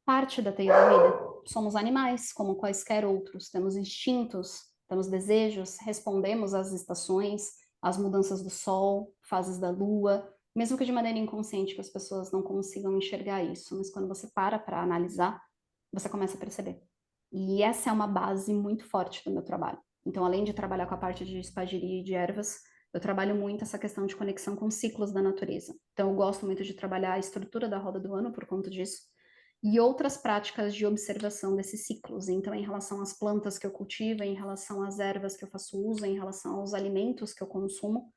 parte da teia da vida. Somos animais, como quaisquer outros, temos instintos, temos desejos, respondemos às estações, às mudanças do sol, fases da lua, mesmo que de maneira inconsciente, que as pessoas não consigam enxergar isso, mas quando você para analisar, você começa a perceber. E essa é uma base muito forte do meu trabalho. Então, além de trabalhar com a parte de espagiria e de ervas, eu trabalho muito essa questão de conexão com ciclos da natureza. Então, eu gosto muito de trabalhar a estrutura da roda do ano por conta disso, e outras práticas de observação desses ciclos. Então, em relação às plantas que eu cultivo, em relação às ervas que eu faço uso, em relação aos alimentos que eu consumo.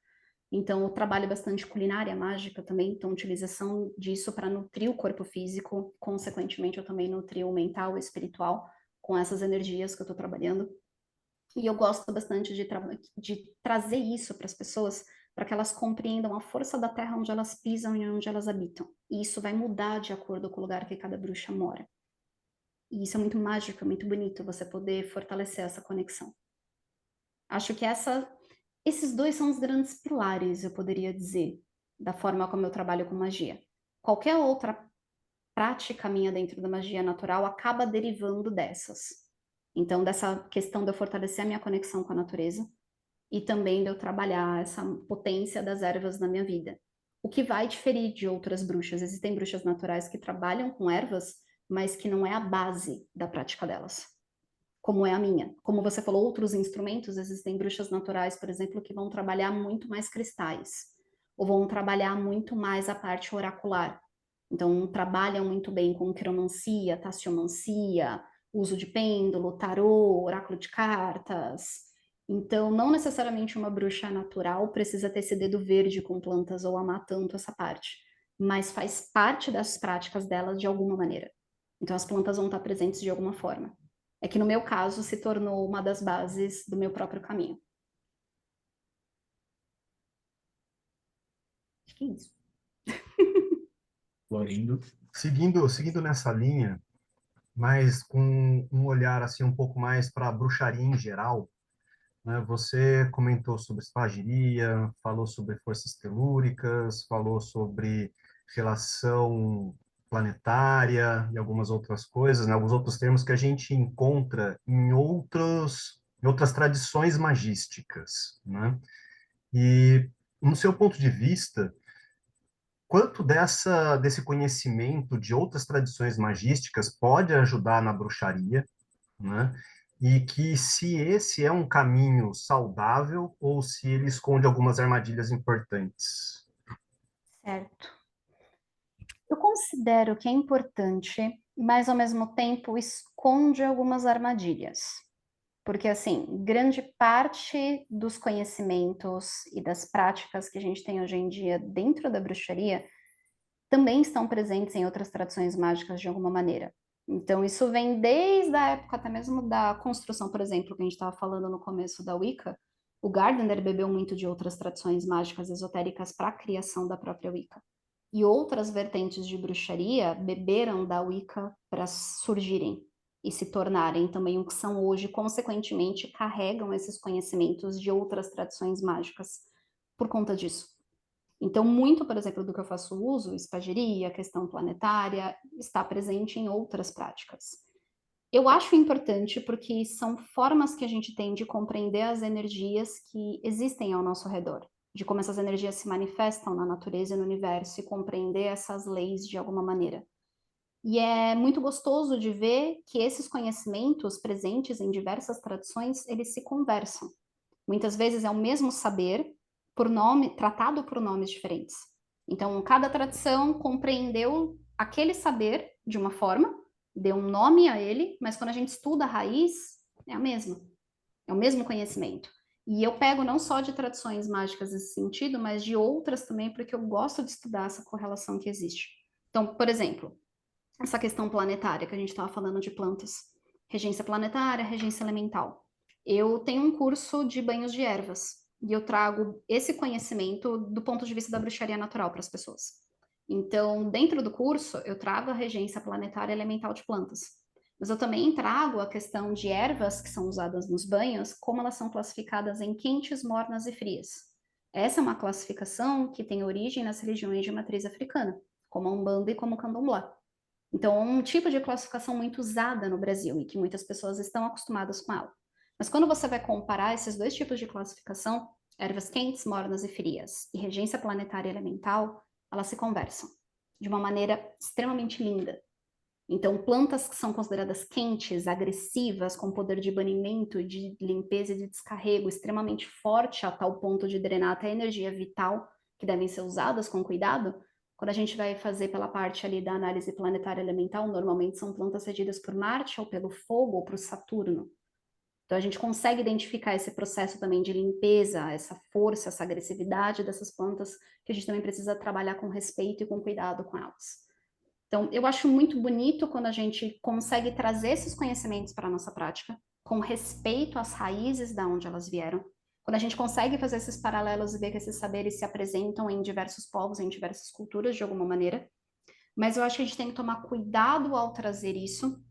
Então, eu trabalho bastante culinária mágica também, então, utilização disso para nutrir o corpo físico, consequentemente, eu também nutrio o mental e espiritual com essas energias que eu estou trabalhando. E eu gosto bastante de trazer isso para as pessoas, para que elas compreendam a força da terra onde elas pisam e onde elas habitam. E isso vai mudar de acordo com o lugar que cada bruxa mora. E isso é muito mágico, é muito bonito, você poder fortalecer essa conexão. Acho que esses dois são os grandes pilares, eu poderia dizer, da forma como eu trabalho com magia. Qualquer outra prática minha dentro da magia natural acaba derivando dessas. Então, dessa questão de eu fortalecer a minha conexão com a natureza e também de eu trabalhar essa potência das ervas na minha vida. O que vai diferir de outras bruxas? Existem bruxas naturais que trabalham com ervas, mas que não é a base da prática delas, como é a minha. Como você falou, outros instrumentos, existem bruxas naturais, por exemplo, que vão trabalhar muito mais cristais, ou vão trabalhar muito mais a parte oracular. Então, trabalham muito bem com quiromancia, tassiomancia, uso de pêndulo, tarô, oráculo de cartas. Então, não necessariamente uma bruxa natural precisa ter esse dedo verde com plantas ou amar tanto essa parte, mas faz parte das práticas delas de alguma maneira. Então, as plantas vão estar presentes de alguma forma. É que no meu caso se tornou uma das bases do meu próprio caminho. Acho que é isso. Florindo. Seguindo nessa linha, mas com um olhar assim um pouco mais para a bruxaria em geral, né? Você comentou sobre espagiria, falou sobre forças telúricas, falou sobre relação planetária e algumas outras coisas, né? Alguns outros termos que a gente encontra em outras tradições magísticas, né? E no seu ponto de vista, quanto desse conhecimento de outras tradições magísticas pode ajudar na bruxaria, né? E que se esse é um caminho saudável ou se ele esconde algumas armadilhas importantes. Certo. Eu considero que é importante, mas ao mesmo tempo esconde algumas armadilhas. Porque, assim, grande parte dos conhecimentos e das práticas que a gente tem hoje em dia dentro da bruxaria também estão presentes em outras tradições mágicas de alguma maneira. Então, isso vem desde a época até mesmo da construção, por exemplo, que a gente estava falando no começo da Wicca. O Gardner bebeu muito de outras tradições mágicas esotéricas para a criação da própria Wicca. E outras vertentes de bruxaria beberam da Wicca para surgirem e se tornarem também o que são hoje, consequentemente, carregam esses conhecimentos de outras tradições mágicas por conta disso. Então, muito, por exemplo, do que eu faço uso, espagiria, questão planetária, está presente em outras práticas. Eu acho importante porque são formas que a gente tem de compreender as energias que existem ao nosso redor, de como essas energias se manifestam na natureza e no universo e compreender essas leis de alguma maneira. E é muito gostoso de ver que esses conhecimentos presentes em diversas tradições, eles se conversam. Muitas vezes é o mesmo saber, tratado por nomes diferentes. Então, cada tradição compreendeu aquele saber de uma forma, deu um nome a ele, mas quando a gente estuda a raiz, é a mesma, é o mesmo conhecimento. E eu pego não só de tradições mágicas nesse sentido, mas de outras também, porque eu gosto de estudar essa correlação que existe. Então, por exemplo, essa questão planetária que a gente estava falando de plantas, regência planetária, regência elemental. Eu tenho um curso de banhos de ervas e eu trago esse conhecimento do ponto de vista da bruxaria natural para as pessoas. Então, dentro do curso, eu trago a regência planetária elemental de plantas, mas eu também trago a questão de ervas que são usadas nos banhos, como elas são classificadas em quentes, mornas e frias. Essa é uma classificação que tem origem nas religiões de matriz africana, como a Umbanda e como o Candomblé. Então, é um tipo de classificação muito usada no Brasil e que muitas pessoas estão acostumadas com ela. Mas quando você vai comparar esses dois tipos de classificação, ervas quentes, mornas e frias, e regência planetária elemental, elas se conversam de uma maneira extremamente linda. Então, plantas que são consideradas quentes, agressivas, com poder de banimento, de limpeza e de descarrego extremamente forte, a tal ponto de drenar até a energia vital, que devem ser usadas com cuidado, quando a gente vai fazer pela parte ali da análise planetária elemental, normalmente são plantas regidas por Marte, ou pelo fogo, ou por Saturno. Então, a gente consegue identificar esse processo também de limpeza, essa força, essa agressividade dessas plantas, que a gente também precisa trabalhar com respeito e com cuidado com elas. Então, eu acho muito bonito quando a gente consegue trazer esses conhecimentos para a nossa prática, com respeito às raízes da onde elas vieram. Quando a gente consegue fazer esses paralelos e ver que esses saberes se apresentam em diversos povos, em diversas culturas, de alguma maneira. Mas eu acho que a gente tem que tomar cuidado ao trazer isso,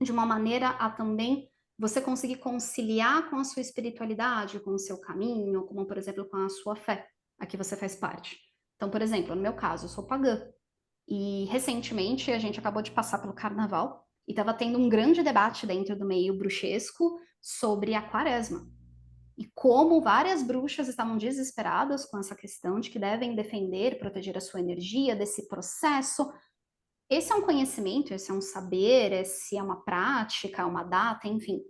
de uma maneira a também você conseguir conciliar com a sua espiritualidade, com o seu caminho, como, por exemplo, com a sua fé, a que você faz parte. Então, por exemplo, no meu caso, eu sou pagã. E recentemente a gente acabou de passar pelo carnaval e estava tendo um grande debate dentro do meio bruxesco sobre a quaresma. E como várias bruxas estavam desesperadas com essa questão de que devem defender, proteger a sua energia desse processo. Esse é um conhecimento, esse é um saber, esse é uma prática, uma data, enfim,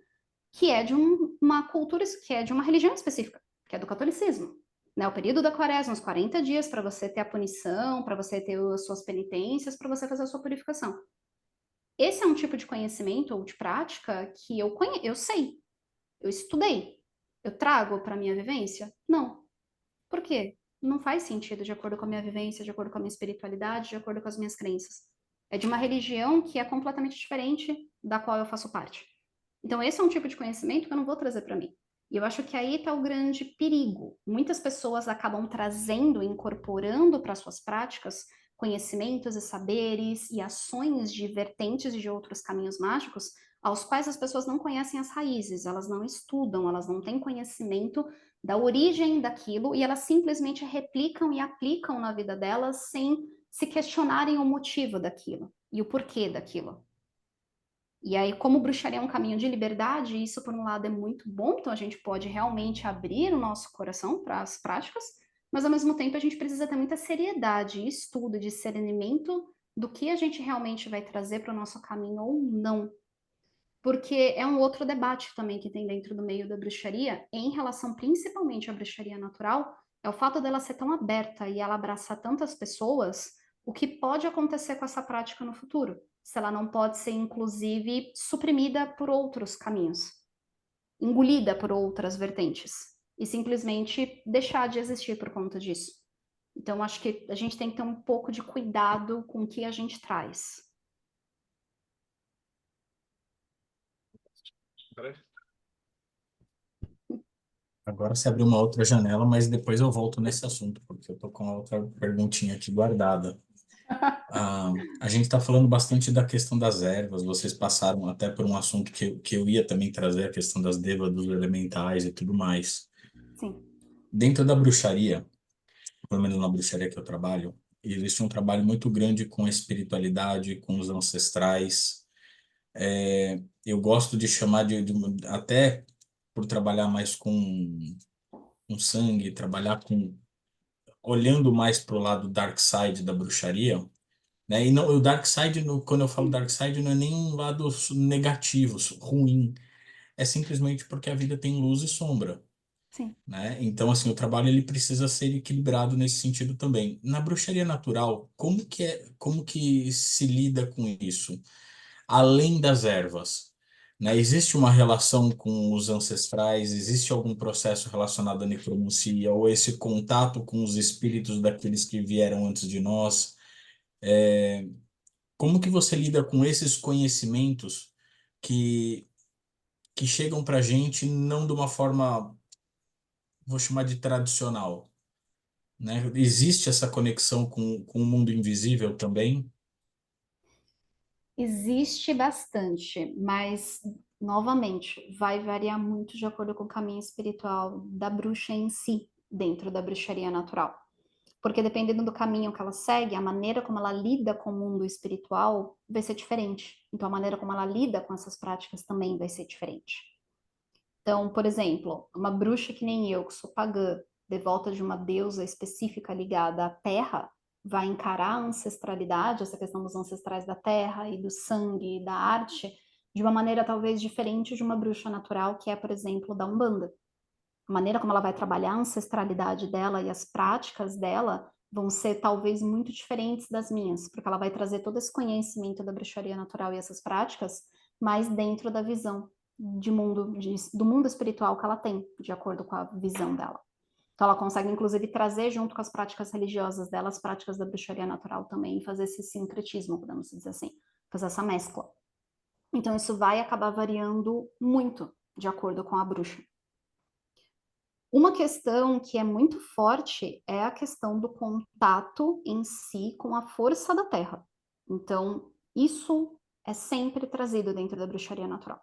que é de uma cultura, que é de uma religião específica, que é do catolicismo. Né, o período da quaresma, uns 40 dias para você ter a punição, para você ter as suas penitências, para você fazer a sua purificação. Esse é um tipo de conhecimento ou de prática que eu sei, eu estudei, eu trago para a minha vivência? Não. Por quê? Não faz sentido de acordo com a minha vivência, de acordo com a minha espiritualidade, de acordo com as minhas crenças. É de uma religião que é completamente diferente da qual eu faço parte. Então, esse é um tipo de conhecimento que eu não vou trazer para mim. E eu acho que aí está o grande perigo. Muitas pessoas acabam trazendo, incorporando para suas práticas conhecimentos e saberes e ações de vertentes de outros caminhos mágicos, aos quais as pessoas não conhecem as raízes, elas não estudam, elas não têm conhecimento da origem daquilo e elas simplesmente replicam e aplicam na vida delas sem se questionarem o motivo daquilo e o porquê daquilo. E aí, como bruxaria é um caminho de liberdade, isso por um lado é muito bom, então a gente pode realmente abrir o nosso coração para as práticas, mas ao mesmo tempo a gente precisa ter muita seriedade, estudo, discernimento do que a gente realmente vai trazer para o nosso caminho ou não. Porque é um outro debate também que tem dentro do meio da bruxaria, em relação principalmente à bruxaria natural, é o fato dela ser tão aberta e ela abraçar tantas pessoas, o que pode acontecer com essa prática no futuro, se ela não pode ser, inclusive, suprimida por outros caminhos, engolida por outras vertentes, e simplesmente deixar de existir por conta disso. Então, acho que a gente tem que ter um pouco de cuidado com o que a gente traz. Agora você abriu uma outra janela, mas depois eu volto nesse assunto, porque eu tô com outra perguntinha aqui guardada. A gente está falando bastante da questão das ervas, vocês passaram até por um assunto que eu ia também trazer, a questão das devas, dos elementais e tudo mais. Sim. Dentro da bruxaria, pelo menos na bruxaria que eu trabalho, existe um trabalho muito grande com a espiritualidade, com os ancestrais. Eu gosto de chamar até por trabalhar mais com sangue, trabalhar com olhando mais para o lado dark side da bruxaria, né? E não, o dark side, quando eu falo dark side, não é nem um lado negativo, ruim. É simplesmente porque a vida tem luz e sombra. Sim. né? Então, assim, o trabalho ele precisa ser equilibrado nesse sentido também. Na bruxaria natural, como que se lida com isso? Além das ervas, né? Existe uma relação com os ancestrais? Existe algum processo relacionado à necromancia ou esse contato com os espíritos daqueles que vieram antes de nós? Como que você lida com esses conhecimentos que, que chegam para a gente não de uma forma, vou chamar de tradicional, né? Existe essa conexão com o mundo invisível também? Existe bastante, mas, novamente, vai variar muito de acordo com o caminho espiritual da bruxa em si, dentro da bruxaria natural. Porque dependendo do caminho que ela segue, a maneira como ela lida com o mundo espiritual vai ser diferente. Então, a maneira como ela lida com essas práticas também vai ser diferente. Então, por exemplo, uma bruxa que nem eu, que sou pagã, devota de uma deusa específica ligada à terra, vai encarar a ancestralidade, essa questão dos ancestrais da terra e do sangue e da arte, de uma maneira talvez diferente de uma bruxa natural, que é, por exemplo, da Umbanda. A maneira como ela vai trabalhar a ancestralidade dela e as práticas dela vão ser talvez muito diferentes das minhas, porque ela vai trazer todo esse conhecimento da bruxaria natural e essas práticas, mas dentro da visão do mundo espiritual que ela tem, de acordo com a visão dela. Então ela consegue, inclusive, trazer junto com as práticas religiosas dela, as práticas da bruxaria natural também, e fazer esse sincretismo, podemos dizer assim, fazer essa mescla. Então isso vai acabar variando muito de acordo com a bruxa. Uma questão que é muito forte é a questão do contato em si com a força da terra. Então, isso é sempre trazido dentro da bruxaria natural.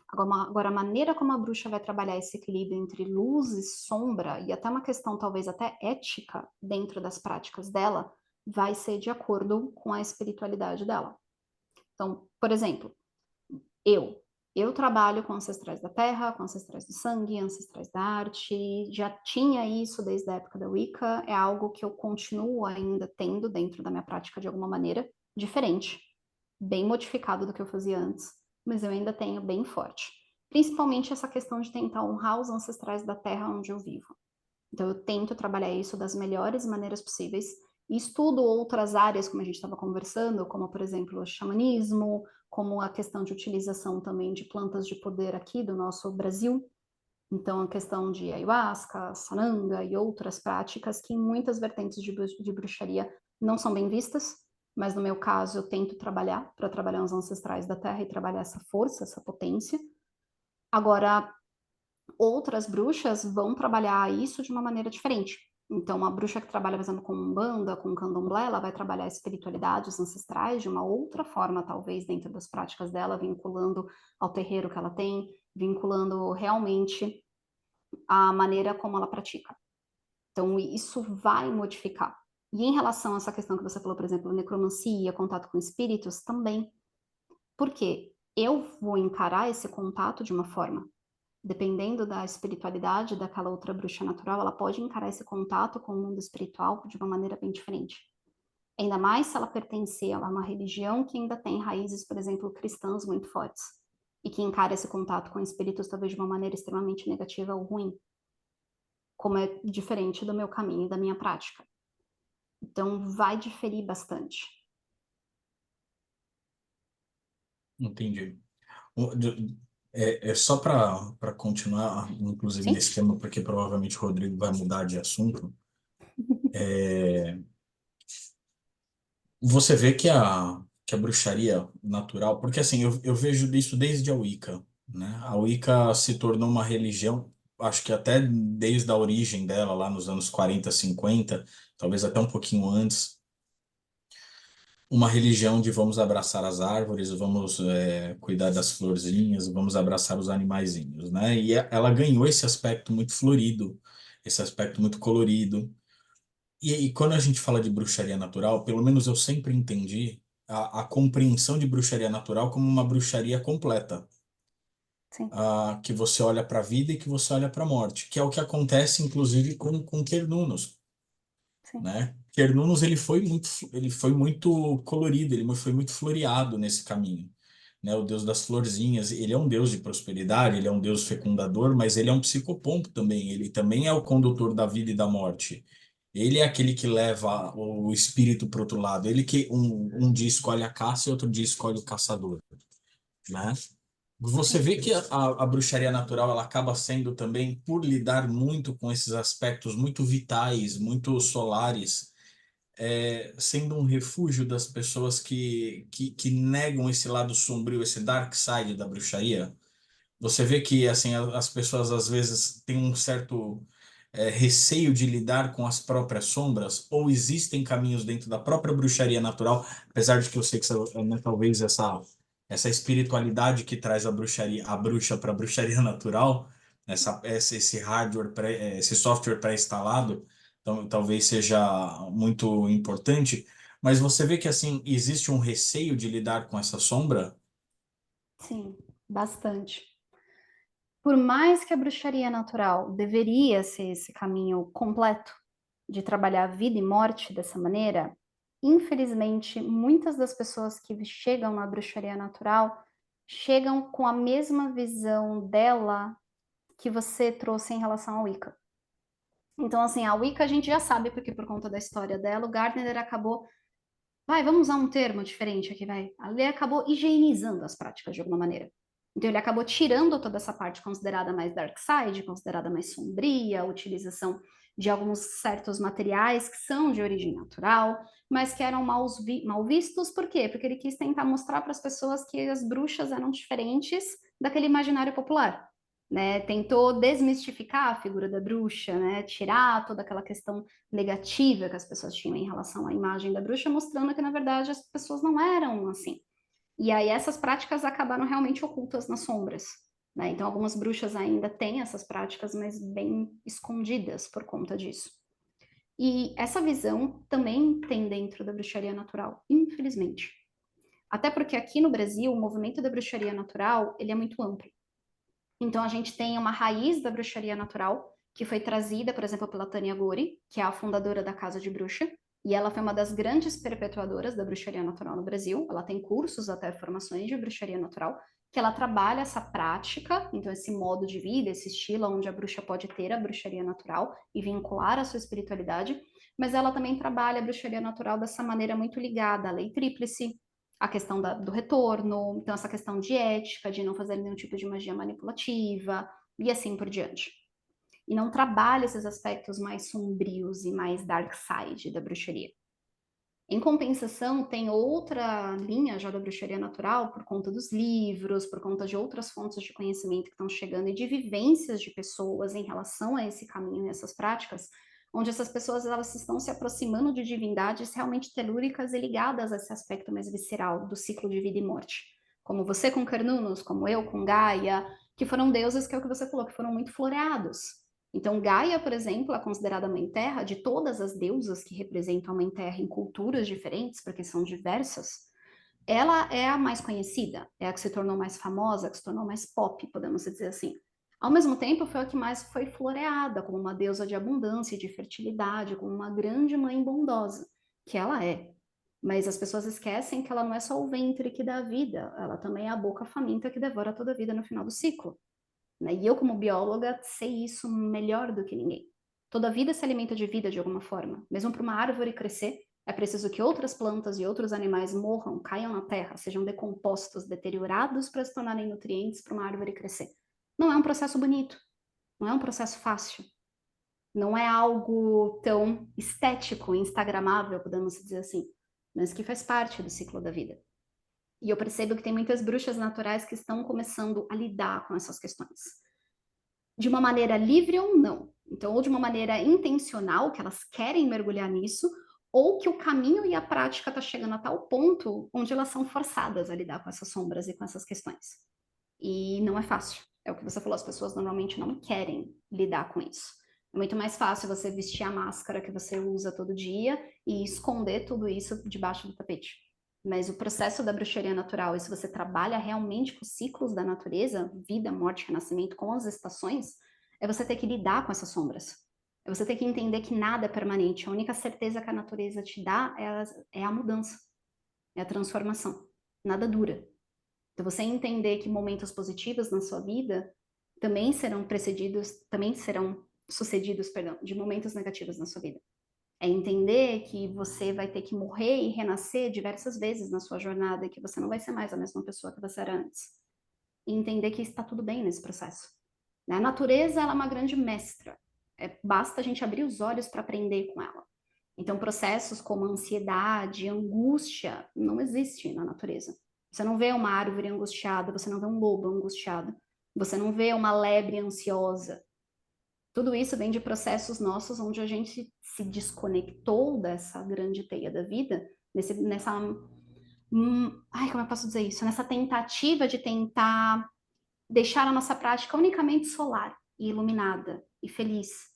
Agora, a maneira como a bruxa vai trabalhar esse equilíbrio entre luz e sombra, e até uma questão talvez até ética dentro das práticas dela, vai ser de acordo com a espiritualidade dela. Então, por exemplo, eu. Eu trabalho com ancestrais da terra, com ancestrais do sangue, ancestrais da arte, já tinha isso desde a época da Wicca, é algo que eu continuo ainda tendo dentro da minha prática de alguma maneira, diferente, bem modificado do que eu fazia antes, mas eu ainda tenho bem forte. Principalmente essa questão de tentar honrar os ancestrais da terra onde eu vivo. Então, eu tento trabalhar isso das melhores maneiras possíveis. E estudo outras áreas, como a gente estava conversando, como, por exemplo, o xamanismo, como a questão de utilização também de plantas de poder aqui do nosso Brasil. Então, a questão de ayahuasca, sananga e outras práticas que em muitas vertentes de bruxaria não são bem vistas, mas no meu caso eu tento trabalhar para trabalhar os ancestrais da terra e trabalhar essa força, essa potência. Agora, outras bruxas vão trabalhar isso de uma maneira diferente. Então, uma bruxa que trabalha, por exemplo, com Umbanda, com Candomblé, ela vai trabalhar a espiritualidade, os ancestrais, de uma outra forma, talvez, dentro das práticas dela, vinculando ao terreiro que ela tem, vinculando realmente a maneira como ela pratica. Então, isso vai modificar. E em relação a essa questão que você falou, por exemplo, necromancia, contato com espíritos, também. Por quê? Eu vou encarar esse contato de uma forma. Dependendo da espiritualidade daquela outra bruxa natural, ela pode encarar esse contato com o mundo espiritual de uma maneira bem diferente. Ainda mais se ela pertencer a uma religião que ainda tem raízes, por exemplo, cristãs muito fortes, e que encara esse contato com espíritos talvez de uma maneira extremamente negativa ou ruim, como é diferente do meu caminho e da minha prática. Então, vai diferir bastante. Entendi. O- de- É só para continuar, inclusive Sim? nesse tema, porque provavelmente o Rodrigo vai mudar de assunto. É, você vê que a bruxaria natural, porque assim, eu vejo isso desde a Wicca, né? A Wicca se tornou uma religião, acho que até desde a origem dela, lá nos anos 40, 50, talvez até um pouquinho antes, uma religião de vamos abraçar as árvores, vamos cuidar das florzinhas, vamos abraçar os animaizinhos, né? E ela ganhou esse aspecto muito florido, esse aspecto muito colorido. E quando a gente fala de bruxaria natural, pelo menos eu sempre entendi a compreensão de bruxaria natural como uma bruxaria completa, Sim, que você olha para a vida e que você olha para a morte, que é o que acontece inclusive com Quernunos, sim. né? Quernunos ele foi muito colorido, ele foi muito floreado nesse caminho, né? O deus das florzinhas. Ele é um deus de prosperidade, ele é um deus fecundador, mas ele é um psicopompo também. Ele também é o condutor da vida e da morte. Ele é aquele que leva o espírito para outro lado. Ele que um dia escolhe a caça e outro dia escolhe o caçador, né? Você vê que a bruxaria natural ela acaba sendo também por lidar muito com esses aspectos muito vitais, muito solares, sendo um refúgio das pessoas que negam esse lado sombrio, esse dark side da bruxaria. Você vê que assim as pessoas às vezes têm um certo receio de lidar com as próprias sombras, ou existem caminhos dentro da própria bruxaria natural, apesar de que eu sei que né, talvez essa espiritualidade que traz a bruxa para a bruxaria natural, esse hardware, esse software pré-instalado, então, talvez seja muito importante, mas você vê que assim existe um receio de lidar com essa sombra. Sim, bastante. Por mais que a bruxaria natural deveria ser esse caminho completo de trabalhar vida e morte dessa maneira, infelizmente, muitas das pessoas que chegam na bruxaria natural chegam com a mesma visão dela que você trouxe em relação ao Wicca. Então, assim, a Wicca a gente já sabe, porque por conta da história dela, o Gardner acabou. Vamos usar um termo diferente aqui, vai. Ele acabou higienizando as práticas de alguma maneira. Então, ele acabou tirando toda essa parte considerada mais dark side, considerada mais sombria, a utilização de alguns certos materiais que são de origem natural, mas que eram mal vistos. Por quê? Porque ele quis tentar mostrar para as pessoas que as bruxas eram diferentes daquele imaginário popular. Né? Tentou desmistificar a figura da bruxa, né? Tirar toda aquela questão negativa que as pessoas tinham em relação à imagem da bruxa, mostrando que, na verdade, as pessoas não eram assim. E aí essas práticas acabaram realmente ocultas nas sombras. Né? Então, algumas bruxas ainda têm essas práticas, mas bem escondidas por conta disso. E essa visão também tem dentro da bruxaria natural, infelizmente. Até porque aqui no Brasil, o movimento da bruxaria natural, ele é muito amplo. Então, a gente tem uma raiz da bruxaria natural, que foi trazida, por exemplo, pela Tânia Gori, que é a fundadora da Casa de Bruxa, e ela foi uma das grandes perpetuadoras da bruxaria natural no Brasil. Ela tem cursos, até formações de bruxaria natural, que ela trabalha essa prática, então esse modo de vida, esse estilo onde a bruxa pode ter a bruxaria natural e vincular a sua espiritualidade, mas ela também trabalha a bruxaria natural dessa maneira muito ligada à lei tríplice, a questão do retorno, então essa questão de ética, de não fazer nenhum tipo de magia manipulativa, e assim por diante. E não trabalha esses aspectos mais sombrios e mais dark side da bruxaria. Em compensação, tem outra linha já da bruxaria natural, por conta dos livros, por conta de outras fontes de conhecimento que estão chegando e de vivências de pessoas em relação a esse caminho e essas práticas, onde essas pessoas elas estão se aproximando de divindades realmente telúricas e ligadas a esse aspecto mais visceral do ciclo de vida e morte. Como você com Carnunos, como eu com Gaia, que foram deuses, que é o que você falou, que foram muito floreados. Então, Gaia, por exemplo, é considerada a Mãe Terra de todas as deusas que representam a Mãe Terra em culturas diferentes, porque são diversas. Ela é a mais conhecida, é a que se tornou mais famosa, a que se tornou mais pop, podemos dizer assim. Ao mesmo tempo, foi a que mais foi floreada como uma deusa de abundância e de fertilidade, como uma grande mãe bondosa, que ela é. Mas as pessoas esquecem que ela não é só o ventre que dá vida, ela também é a boca faminta que devora toda a vida no final do ciclo. Né? E eu, como bióloga, sei isso melhor do que ninguém. Toda vida se alimenta de vida de alguma forma. Mesmo para uma árvore crescer, é preciso que outras plantas e outros animais morram, caiam na terra, sejam decompostos, deteriorados para se tornarem nutrientes para uma árvore crescer. Não é um processo bonito, não é um processo fácil, não é algo tão estético, instagramável, podemos dizer assim, mas que faz parte do ciclo da vida. E eu percebo que tem muitas bruxas naturais que estão começando a lidar com essas questões. De uma maneira livre ou não. Então, ou de uma maneira intencional, que elas querem mergulhar nisso, ou que o caminho e a prática está chegando a tal ponto onde elas são forçadas a lidar com essas sombras e com essas questões. E não é fácil. É o que você falou, as pessoas normalmente não querem lidar com isso. É muito mais fácil você vestir a máscara que você usa todo dia e esconder tudo isso debaixo do tapete. Mas o processo da bruxaria natural, e se você trabalha realmente com os ciclos da natureza, vida, morte, renascimento, com as estações, é você ter que lidar com essas sombras. É você ter que entender que nada é permanente. A única certeza que a natureza te dá é a mudança, é a transformação. Nada dura. Então, você entender que momentos positivos na sua vida também serão sucedidos, perdão, de momentos negativos na sua vida. É entender que você vai ter que morrer e renascer diversas vezes na sua jornada e que você não vai ser mais a mesma pessoa que você era antes. E entender que está tudo bem nesse processo. A natureza, ela é uma grande mestra. Basta a gente abrir os olhos para aprender com ela. Então, processos como ansiedade, angústia, não existem na natureza. Você não vê uma árvore angustiada, você não vê um lobo angustiado, você não vê uma lebre ansiosa. Tudo isso vem de processos nossos onde a gente se desconectou dessa grande teia da vida, como eu posso dizer isso? Nessa tentativa de tentar deixar a nossa prática unicamente solar e iluminada e feliz.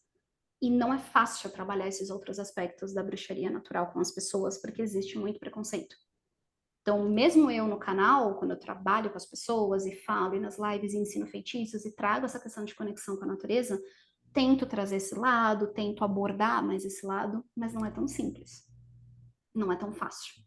E não é fácil trabalhar esses outros aspectos da bruxaria natural com as pessoas, porque existe muito preconceito. Então, mesmo eu no canal, quando eu trabalho com as pessoas e falo, e nas lives e ensino feitiços e trago essa questão de conexão com a natureza, tento trazer esse lado, tento abordar mais esse lado, mas não é tão simples. Não é tão fácil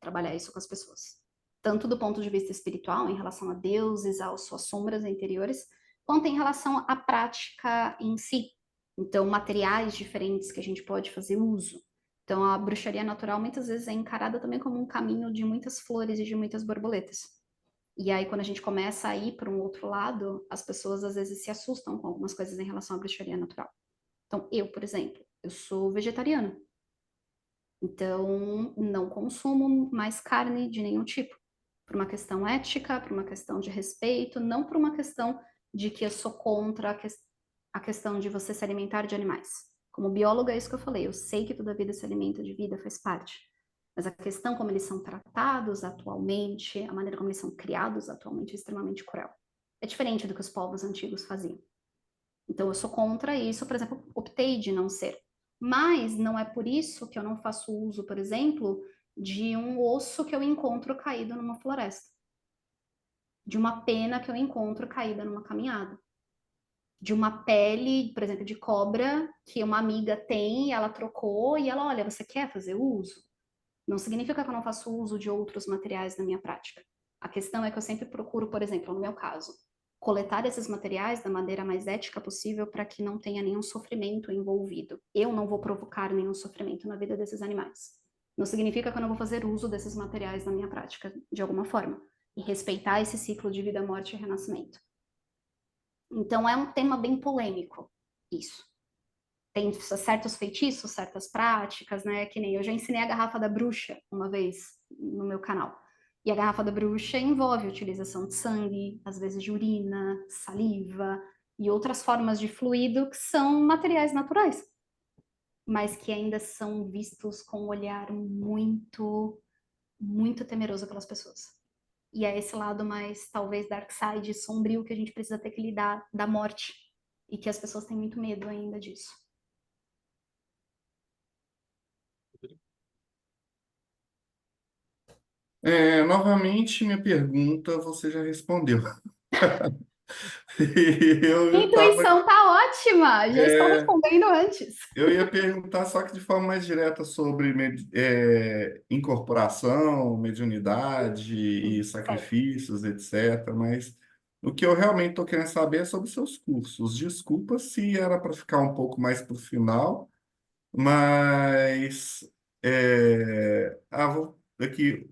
trabalhar isso com as pessoas. Tanto do ponto de vista espiritual, em relação a deuses, às suas sombras interiores, quanto em relação à prática em si. Então, materiais diferentes que a gente pode fazer uso. Então, a bruxaria natural muitas vezes é encarada também como um caminho de muitas flores e de muitas borboletas. E aí, quando a gente começa a ir para um outro lado, as pessoas às vezes se assustam com algumas coisas em relação à bruxaria natural. Então, eu, por exemplo, eu sou vegetariana. Então, não consumo mais carne de nenhum tipo. Por uma questão ética, por uma questão de respeito, não por uma questão de que eu sou contra a questão de você se alimentar de animais. Como bióloga, é isso que eu falei. Eu sei que toda vida se alimenta de vida, faz parte. Mas a questão como eles são tratados atualmente, a maneira como eles são criados atualmente é extremamente cruel. É diferente do que os povos antigos faziam. Então, eu sou contra isso. Por exemplo, optei de não ser. Mas não é por isso que eu não faço uso, por exemplo, de um osso que eu encontro caído numa floresta. De uma pena que eu encontro caída numa caminhada. De uma pele, por exemplo, de cobra que uma amiga tem e ela trocou e ela, olha, você quer fazer uso? Não significa que eu não faço uso de outros materiais na minha prática. A questão é que eu sempre procuro, por exemplo, no meu caso, coletar esses materiais da maneira mais ética possível para que não tenha nenhum sofrimento envolvido. Eu não vou provocar nenhum sofrimento na vida desses animais. Não significa que eu não vou fazer uso desses materiais na minha prática, de alguma forma. E respeitar esse ciclo de vida, morte e renascimento. Então, é um tema bem polêmico, isso. Tem certos feitiços, certas práticas, né? Que nem eu já ensinei a garrafa da bruxa uma vez no meu canal. E a garrafa da bruxa envolve a utilização de sangue, às vezes de urina, saliva e outras formas de fluido que são materiais naturais, mas que ainda são vistos com um olhar muito, muito temeroso pelas pessoas. E é esse lado mais, talvez, dark side, sombrio, que a gente precisa ter que lidar da morte. E que as pessoas têm muito medo ainda disso. Novamente, minha pergunta você já respondeu. Minha Eu tava, intuição tá ótima! Já estou é, respondendo antes. eu ia perguntar só que de forma mais direta sobre incorporação, mediunidade e Certo. sacrifícios, etc. Mas o que eu realmente estou querendo saber é sobre seus cursos. Desculpa se era para ficar um pouco mais para o final, mas aqui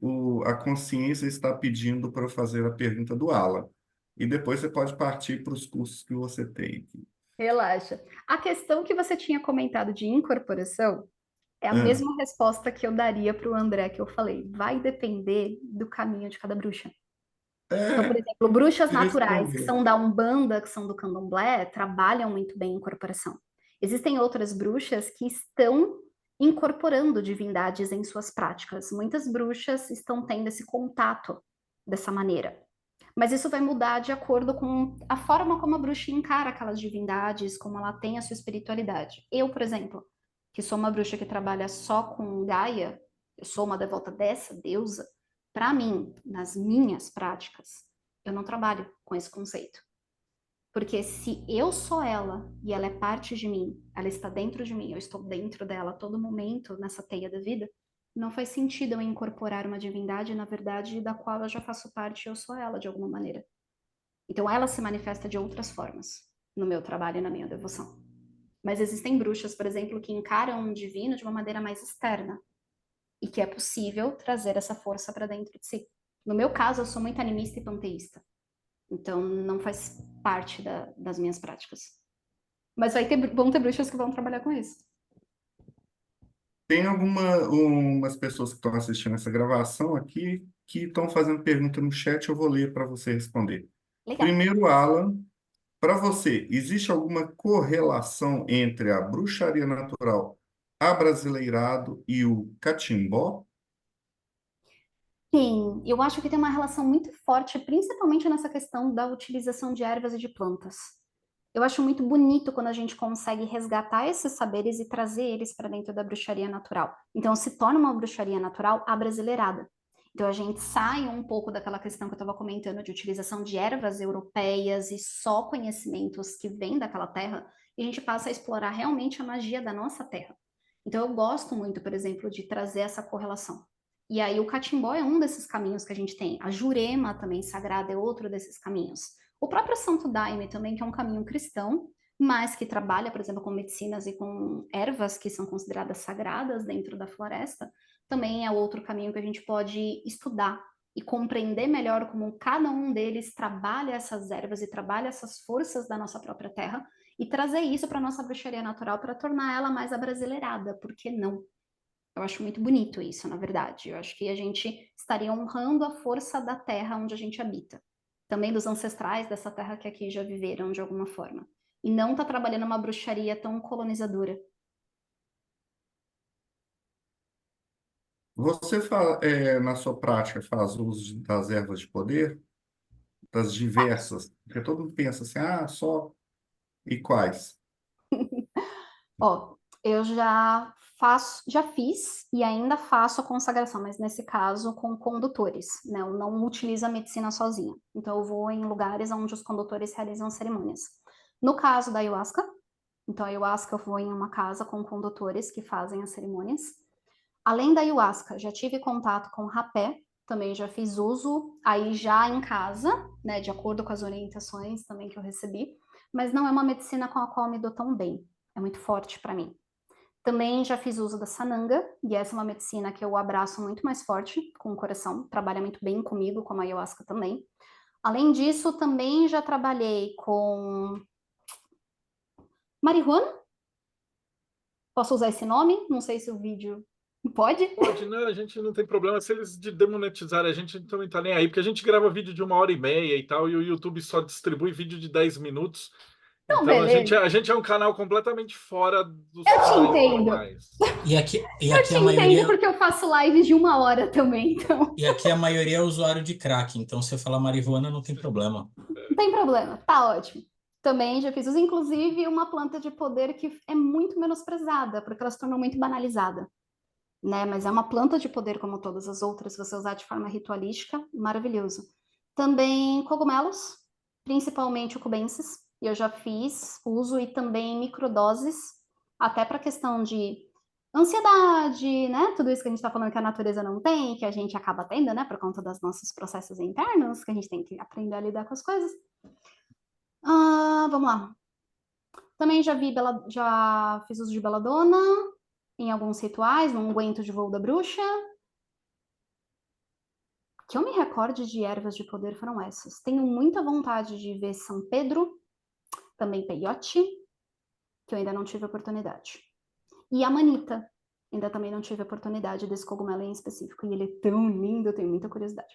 a consciência está pedindo para eu fazer a pergunta do Alan. E depois você pode partir para os cursos que você tem aqui. Relaxa. A questão que você tinha comentado de incorporação é a Ah, mesma resposta que eu daria para o André que eu falei. Vai depender do caminho de cada bruxa. Então, por é, exemplo, bruxas você naturais que respondeu. são da Umbanda, que são do Candomblé, trabalham muito bem em incorporação. Existem outras bruxas que estão incorporando divindades em suas práticas. Muitas bruxas estão tendo esse contato dessa maneira. Mas isso vai mudar de acordo com a forma como a bruxa encara aquelas divindades, como ela tem a sua espiritualidade. Eu, por exemplo, que sou uma bruxa que trabalha só com Gaia, eu sou uma devota dessa deusa, para mim, nas minhas práticas, eu não trabalho com esse conceito. Porque se eu sou ela e ela é parte de mim, ela está dentro de mim, eu estou dentro dela a todo momento nessa teia da vida, Não faz sentido eu incorporar uma divindade, na verdade, da qual eu já faço parte e eu sou ela, de alguma maneira. Então, ela se manifesta de outras formas no meu trabalho e na minha devoção. Mas existem bruxas, por exemplo, que encaram um divino de uma maneira mais externa e que é possível trazer essa força para dentro de si. No meu caso, eu sou muito animista e panteísta. Então, não faz parte das minhas práticas. Mas vão ter bruxas que vão trabalhar com isso. Tem umas pessoas que estão assistindo essa gravação aqui que estão fazendo pergunta no chat, eu vou ler para você responder. Legal. Primeiro, Alan, para você, existe alguma correlação entre a bruxaria natural, abrasileirado e o catimbó? Sim, eu acho que tem uma relação muito forte, principalmente nessa questão da utilização de ervas e de plantas. Eu acho muito bonito quando a gente consegue resgatar esses saberes e trazer eles para dentro da bruxaria natural. Então, se torna uma bruxaria natural abrasileirada. Então, a gente sai um pouco daquela questão que eu estava comentando de utilização de ervas europeias e só conhecimentos que vêm daquela terra, e a gente passa a explorar realmente a magia da nossa terra. Então, eu gosto muito, por exemplo, de trazer essa correlação. E aí, o catimbó é um desses caminhos que a gente tem. A Jurema, também sagrada, é outro desses caminhos. O próprio Santo Daime também, que é um caminho cristão, mas que trabalha, por exemplo, com medicinas e com ervas que são consideradas sagradas dentro da floresta, também é outro caminho que a gente pode estudar e compreender melhor como cada um deles trabalha essas ervas e trabalha essas forças da nossa própria terra e trazer isso para a nossa bruxaria natural para tornar ela mais abrasileirada, por que não? Eu acho muito bonito isso, na verdade. Eu acho que a gente estaria honrando a força da terra onde a gente habita. Também dos ancestrais dessa terra que aqui já viveram de alguma forma. E não tá trabalhando uma bruxaria tão colonizadora. Você na sua prática faz uso das ervas de poder, das diversas? Porque todo mundo pensa assim, ah, só e quais? Ó, eu já fiz e ainda faço a consagração, mas nesse caso com condutores, né? Eu não utilizo a medicina sozinha. Então eu vou em lugares onde os condutores realizam cerimônias. No caso da ayahuasca, então a ayahuasca eu vou em uma casa com condutores que fazem as cerimônias. Além da ayahuasca, já tive contato com rapé, também já fiz uso aí já em casa, né, de acordo com as orientações também que eu recebi, mas não é uma medicina com a qual eu me dou tão bem, é muito forte para mim. Também já fiz uso da sananga, e essa é uma medicina que eu abraço muito mais forte com o coração, trabalha muito bem comigo, como a ayahuasca também. Além disso, também já trabalhei com marihuana, posso usar esse nome? Não sei se o vídeo pode. Pode, né? A gente não tem problema. Se eles demonetizarem, a gente também tá nem aí, porque a gente grava vídeo de 1h30 e tal, e o YouTube só distribui vídeo de 10 minutos. Então, Então beleza. a gente é um canal completamente fora dos Eu te padrões entendo. normais. E Eu aqui te a entendo maioria, porque eu faço lives de 1 hora também, então e aqui a maioria é usuário de crack, então se eu falar marihuana não tem problema. não tem problema, tá ótimo. Também já fiz uso, inclusive, uma planta de poder que é muito menosprezada, porque ela se tornou muito banalizada, né? Mas é uma planta de poder como todas as outras, se você usar de forma ritualística, maravilhoso. Também cogumelos, principalmente o cubensis, eu já fiz uso e também microdoses, até para questão de ansiedade, né? Tudo isso que a gente está falando que a natureza não tem, que a gente acaba tendo, né? Por conta dos nossos processos internos, que a gente tem que aprender a lidar com as coisas. Vamos lá. Também já fiz uso de beladona em alguns rituais, no unguento de voo da bruxa. Que eu me recorde de ervas de poder foram essas. Tenho muita vontade de ver São Pedro, também peiote, que eu ainda não tive oportunidade. E a manita, ainda também não tive oportunidade desse cogumelo em específico. E ele é tão lindo, eu tenho muita curiosidade.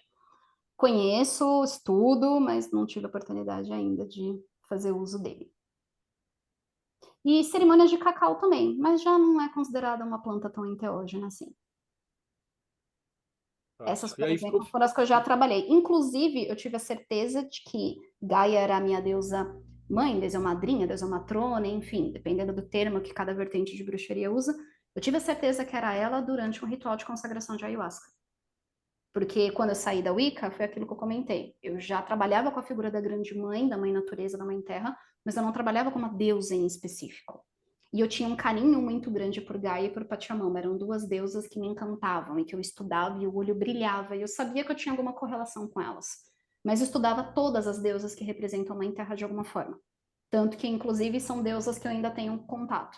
Conheço, estudo, mas não tive oportunidade ainda de fazer uso dele. E cerimônias de cacau também, mas já não é considerada uma planta tão enteógena assim. Essas, E por aí exemplo, foram as que eu já trabalhei. Inclusive, eu tive a certeza de que Gaia era a minha deusa mãe, deusa madrinha, deusa matrona, enfim, dependendo do termo que cada vertente de bruxaria usa. Eu tive a certeza que era ela durante um ritual de consagração de ayahuasca. Porque quando eu saí da Wicca, foi aquilo que eu comentei. Eu já trabalhava com a figura da grande mãe, da mãe natureza, da mãe terra, mas eu não trabalhava com uma deusa em específico. E eu tinha um carinho muito grande por Gaia e por Pachamama. Eram duas deusas que me encantavam e que eu estudava e o olho brilhava. E eu sabia que eu tinha alguma correlação com elas. Mas eu estudava todas as deusas que representam a Mãe Terra de alguma forma. Tanto que, inclusive, são deusas que eu ainda tenho contato.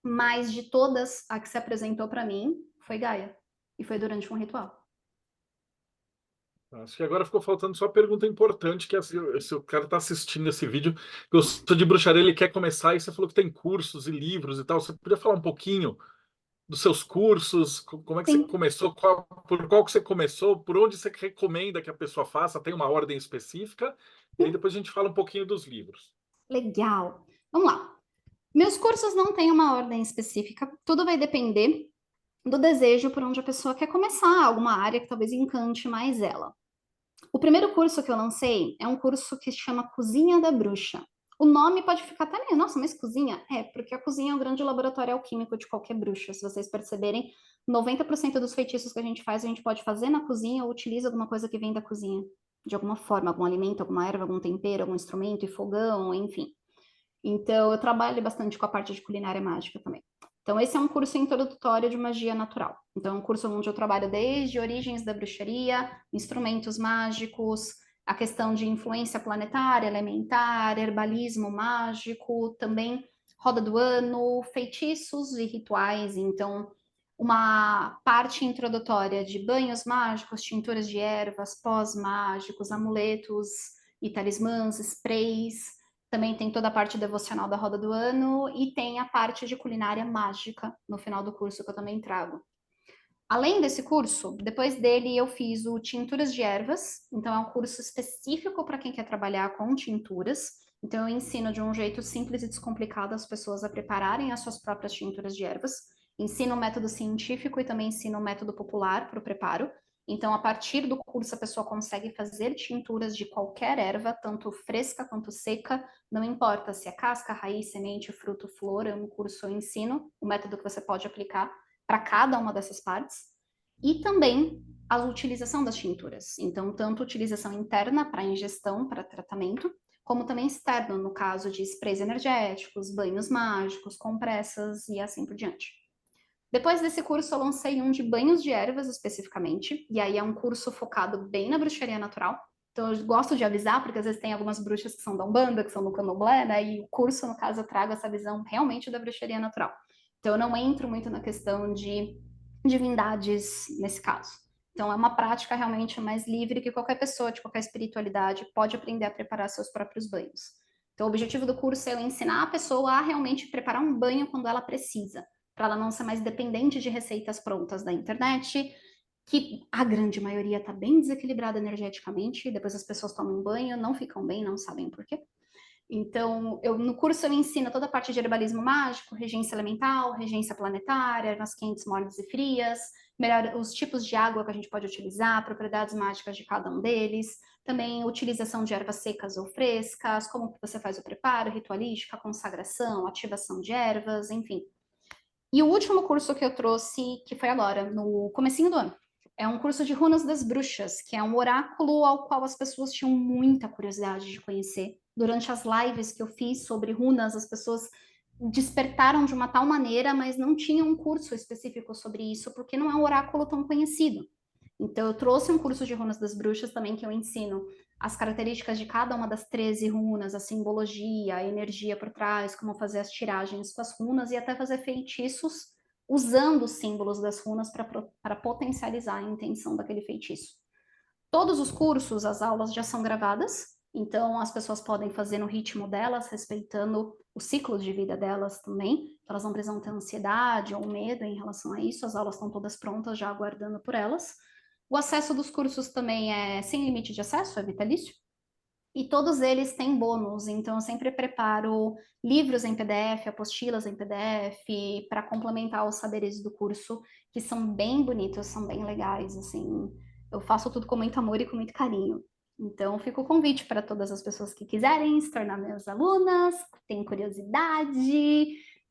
Mas de todas, a que se apresentou para mim foi Gaia. E foi durante um ritual. Acho que agora ficou faltando só a pergunta importante, que é se o cara está assistindo esse vídeo, gostou de bruxaria, ele quer começar, e você falou que tem cursos e livros e tal. Você podia falar um pouquinho dos seus cursos, como é que você Sim. começou, por qual que você começou, por onde você recomenda que a pessoa faça, tem uma ordem específica, e aí depois a gente fala um pouquinho dos livros. Legal. Vamos lá. Meus cursos não têm uma ordem específica, tudo vai depender do desejo por onde a pessoa quer começar, alguma área que talvez encante mais ela. O primeiro curso que eu lancei é um curso que se chama Cozinha da Bruxa. O nome pode ficar até meio, nossa, mas cozinha? É, porque a cozinha é o grande laboratório alquímico de qualquer bruxa. Se vocês perceberem, 90% dos feitiços que a gente pode fazer na cozinha ou utiliza alguma coisa que vem da cozinha. De alguma forma, algum alimento, alguma erva, algum tempero, algum instrumento, e fogão, enfim. Então, eu trabalho bastante com a parte de culinária mágica também. Então, esse é um curso introdutório de magia natural. Então, é um curso onde eu trabalho desde origens da bruxaria, instrumentos mágicos, a questão de influência planetária, elementar, herbalismo mágico, também roda do ano, feitiços e rituais. Então, uma parte introdutória de banhos mágicos, tinturas de ervas, pós mágicos, amuletos e talismãs, sprays. Também tem toda a parte devocional da roda do ano e tem a parte de culinária mágica no final do curso que eu também trago. Além desse curso, depois dele eu fiz o Tinturas de Ervas, então é um curso específico para quem quer trabalhar com tinturas. Então eu ensino de um jeito simples e descomplicado as pessoas a prepararem as suas próprias tinturas de ervas. Ensino o método científico e também ensino o método popular para o preparo. Então, a partir do curso, a pessoa consegue fazer tinturas de qualquer erva, tanto fresca quanto seca, não importa se é casca, raiz, semente, fruto, flor, no curso eu ensino o método que você pode aplicar para cada uma dessas partes. E também a utilização das tinturas. Então, tanto utilização interna para ingestão, para tratamento, como também externo, no caso de sprays energéticos, banhos mágicos, compressas e assim por diante. Depois desse curso, eu lancei um de banhos de ervas especificamente, e aí é um curso focado bem na bruxaria natural. Então, eu gosto de avisar, porque às vezes tem algumas bruxas que são da Umbanda, que são do Candomblé, né? E o curso, no caso, eu trago essa visão realmente da bruxaria natural. Então, eu não entro muito na questão de divindades nesse caso. Então, é uma prática realmente mais livre que qualquer pessoa de qualquer espiritualidade pode aprender a preparar seus próprios banhos. Então, o objetivo do curso é eu ensinar a pessoa a realmente preparar um banho quando ela precisa, para ela não ser mais dependente de receitas prontas da internet, que a grande maioria está bem desequilibrada energeticamente, depois as pessoas tomam banho, não ficam bem, não sabem por quê. Então, no curso eu ensino toda a parte de herbalismo mágico, regência elemental, regência planetária, ervas quentes, mornas e frias, os tipos de água que a gente pode utilizar, propriedades mágicas de cada um deles, também utilização de ervas secas ou frescas, como que você faz o preparo, ritualística, consagração, ativação de ervas, enfim. E o último curso que eu trouxe, que foi agora, no comecinho do ano, é um curso de Runas das Bruxas, que é um oráculo ao qual as pessoas tinham muita curiosidade de conhecer. Durante as lives que eu fiz sobre runas, as pessoas despertaram de uma tal maneira, mas não tinham um curso específico sobre isso, porque não é um oráculo tão conhecido. Então, eu trouxe um curso de Runas das Bruxas também, que eu ensino as características de cada uma das 13 runas, a simbologia, a energia por trás, como fazer as tiragens com as runas e até fazer feitiços usando os símbolos das runas para potencializar a intenção daquele feitiço. Todos os cursos, as aulas já são gravadas, então as pessoas podem fazer no ritmo delas, respeitando o ciclo de vida delas também. Elas não precisam ter ansiedade ou medo em relação a isso, as aulas estão todas prontas, já aguardando por elas. O acesso dos cursos também é sem limite de acesso, é vitalício. E todos eles têm bônus, então eu sempre preparo livros em PDF, apostilas em PDF, para complementar os saberes do curso, que são bem bonitos, são bem legais, assim. Eu faço tudo com muito amor e com muito carinho. Então, fica o convite para todas as pessoas que quiserem se tornar meus alunas, que têm curiosidade.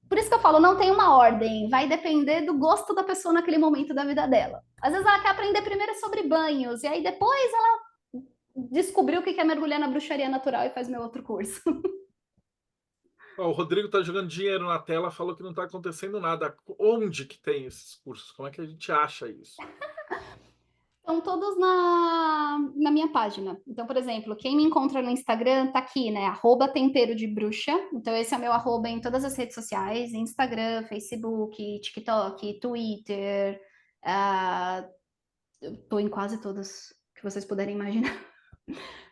Por isso que eu falo, não tem uma ordem, vai depender do gosto da pessoa naquele momento da vida dela. Às vezes ela quer aprender primeiro sobre banhos, e aí depois ela descobriu o que é mergulhar na bruxaria natural e faz meu outro curso. Ó, o Rodrigo tá jogando dinheiro na tela, falou que não tá acontecendo nada. Onde que tem esses cursos? Como é que a gente acha isso? Estão todos na minha página. Então, por exemplo, quem me encontra no Instagram tá aqui, né? @tempero de bruxa. Então, esse é o meu arroba em todas as redes sociais: Instagram, Facebook, TikTok, Twitter. Eu tô em quase todas que vocês puderem imaginar.